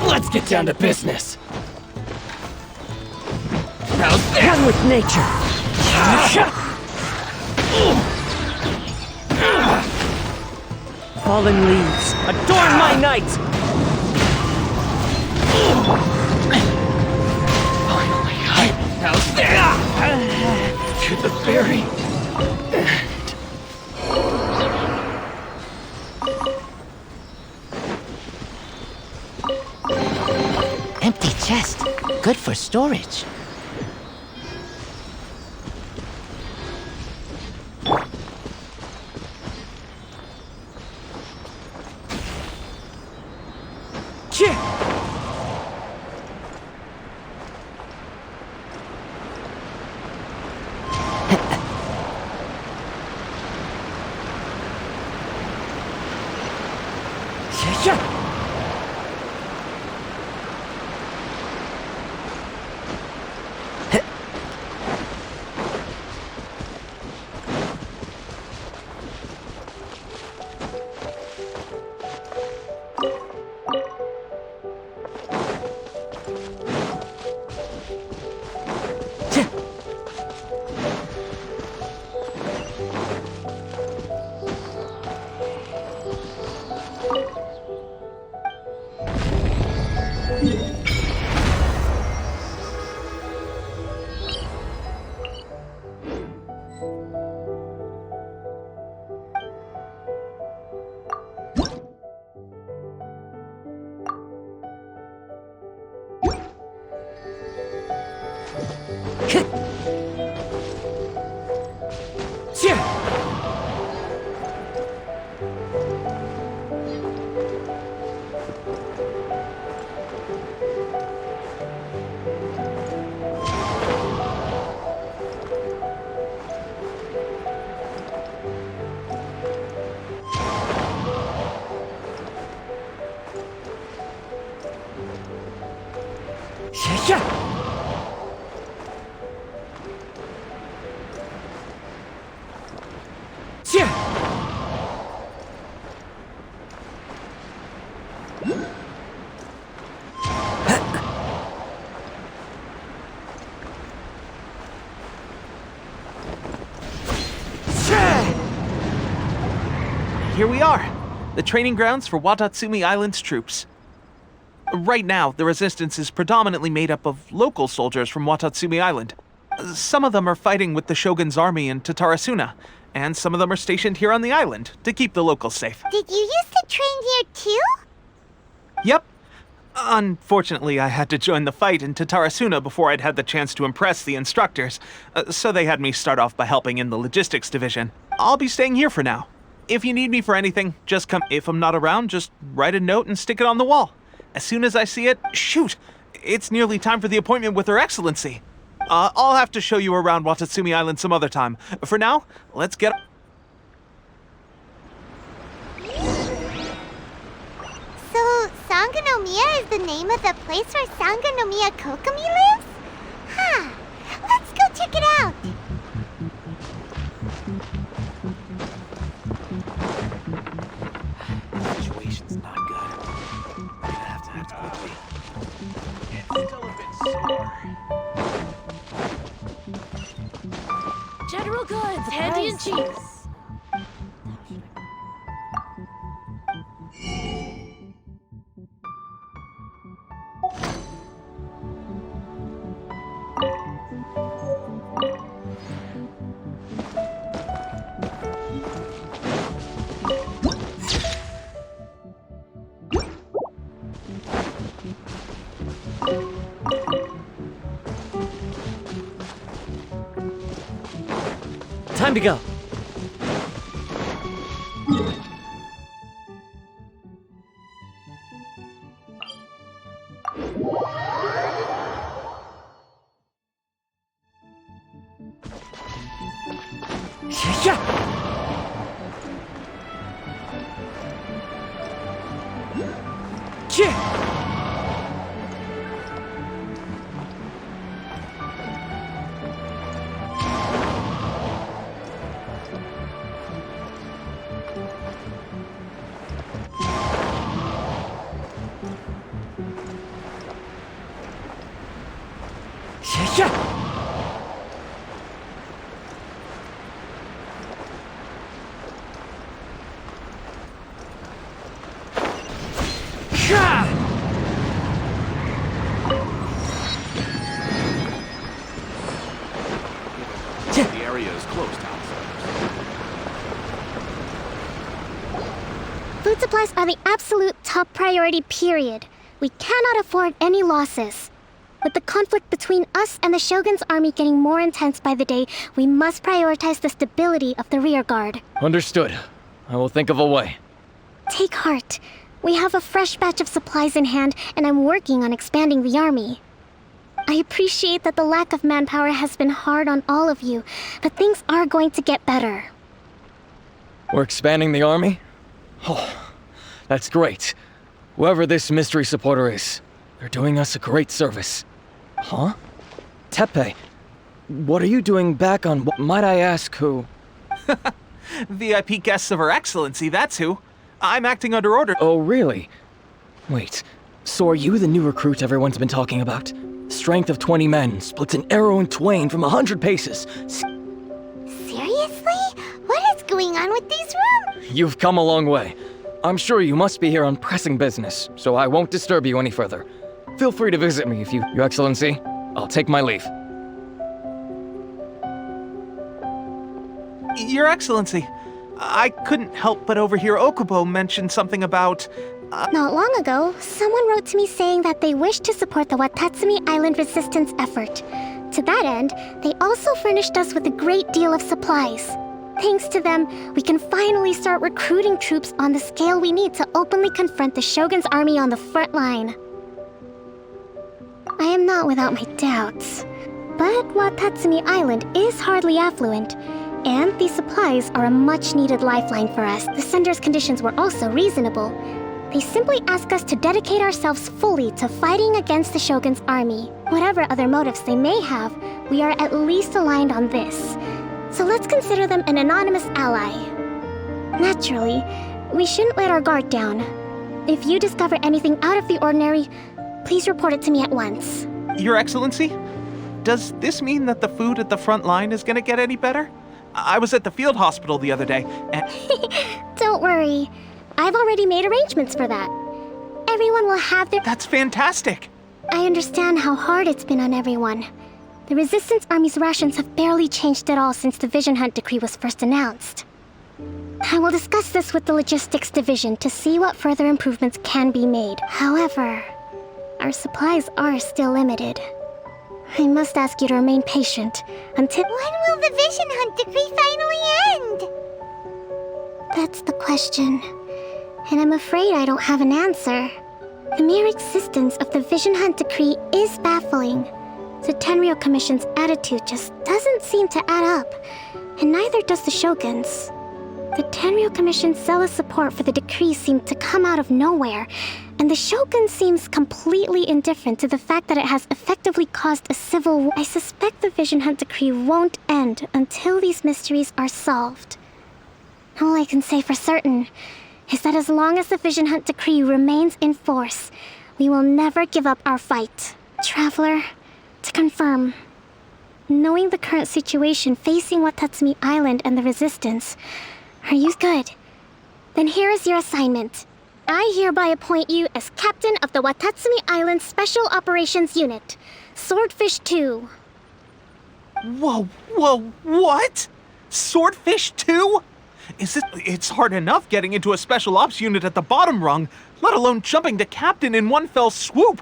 Let's get down to business. One with nature. Fallen leaves, adorn my night! How's that? To the berry. Empty chest. Good for storage. Here we are, the training grounds for Watatsumi Island's troops. Right now, the resistance is predominantly made up of local soldiers from Watatsumi Island. Some of them are fighting with the Shogun's army in Tatarasuna, and some of them are stationed here on the island to keep the locals safe. Did you used to train here too? Yep. Unfortunately, I had to join the fight in Tatarasuna before I'd had the chance to impress the instructors, so they had me start off by helping in the logistics division. I'll be staying here for now. If you need me for anything, just come. If I'm not around, just write a note and stick it on the wall. As soon as I see it, shoot! It's nearly time for the appointment with Her Excellency. I'll have to show you around Watatsumi Island some other time. For now, let's get... So, Sangonomiya is the name of the place where Sangonomiya Kokomi lives? Huh. Let's go check it out. Situation's not good. We're gonna have to act quickly. It's still a bit sore. General goods, handy and cheap. Time to go. The area is closed outside. Food supplies are the absolute top priority, period. We cannot afford any losses. With the conflict between us and the Shogun's army getting more intense by the day, we must prioritize the stability of the rear guard. Understood. I will think of a way. Take heart. We have a fresh batch of supplies in hand, and I'm working on expanding the army. I appreciate that the lack of manpower has been hard on all of you, but things are going to get better. We're expanding the army? Oh, that's great. Whoever this mystery supporter is, they're doing us a great service. Huh? Teppei, what are you doing back on... Might I ask who? VIP guests of Her Excellency, that's who. I'm acting under order. Oh, really? Wait, so are you the new recruit everyone's been talking about? Strength of 20 men, splits an arrow in twain from 100 paces. Seriously? What is going on with these rooms? You've come a long way. I'm sure you must be here on pressing business, so I won't disturb you any further. Feel free to visit me if you... Your Excellency, I'll take my leave. Your Excellency, I couldn't help but overhear Okubo mention something about... Not long ago, someone wrote to me saying that they wish to support the Watatsumi Island resistance effort. To that end, they also furnished us with a great deal of supplies. Thanks to them, we can finally start recruiting troops on the scale we need to openly confront the Shogun's army on the front line. I am not without my doubts, but Watatsumi Island is hardly affluent, and these supplies are a much-needed lifeline for us. The sender's conditions were also reasonable. They simply ask us to dedicate ourselves fully to fighting against the Shogun's army. Whatever other motives they may have, we are at least aligned on this. So let's consider them an anonymous ally. Naturally, we shouldn't let our guard down. If you discover anything out of the ordinary, please report it to me at once. Your Excellency, does this mean that the food at the front line is gonna get any better? I was at the field hospital the other day, and... Don't worry. I've already made arrangements for that. Everyone will have their... That's fantastic! I understand how hard it's been on everyone. The Resistance Army's rations have barely changed at all since the Vision Hunt decree was first announced. I will discuss this with the Logistics Division to see what further improvements can be made. However, our supplies are still limited. I must ask you to remain patient until... When will the Vision Hunt decree finally end? That's the question. And I'm afraid I don't have an answer. The mere existence of the Vision Hunt Decree is baffling. The Tenryou Commission's attitude just doesn't seem to add up, and neither does the Shogun's. The Tenryou Commission's zealous support for the decree seemed to come out of nowhere, and the Shogun seems completely indifferent to the fact that it has effectively caused a civil war. I suspect the Vision Hunt Decree won't end until these mysteries are solved. All I can say for certain is that as long as the Vision Hunt Decree remains in force, we will never give up our fight. Traveler, to confirm, knowing the current situation facing Watatsumi Island and the Resistance, are you good? Then here is your assignment. I hereby appoint you as captain of the Watatsumi Island Special Operations Unit, Swordfish 2. Whoa, what? Swordfish 2? It's hard enough getting into a special ops unit at the bottom rung, let alone jumping to captain in one fell swoop.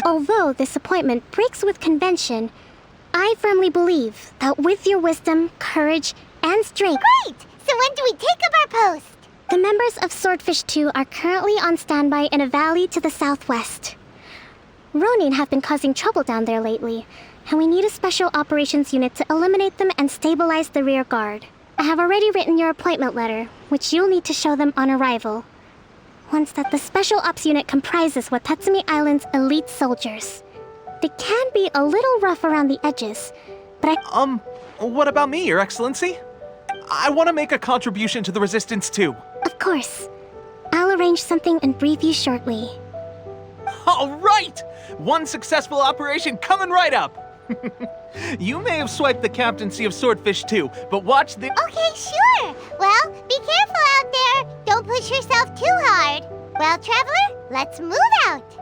Although this appointment breaks with convention, I firmly believe that with your wisdom, courage, and strength... Great! So when do we take up our post? The members of Swordfish 2 are currently on standby in a valley to the southwest. Ronin have been causing trouble down there lately, and we need a special operations unit to eliminate them and stabilize the rear guard. I have already written your appointment letter, which you'll need to show them on arrival. Once that the Special Ops unit comprises Watatsumi Island's elite soldiers. They can be a little rough around the edges, but what about me, Your Excellency? I want to make a contribution to the Resistance too. Of course. I'll arrange something and brief you shortly. All right! One successful operation coming right up! You may have swiped the captaincy of Swordfish 2, but watch the— Okay, sure! Well, be careful out there! Don't push yourself too hard! Well, Traveler, let's move out!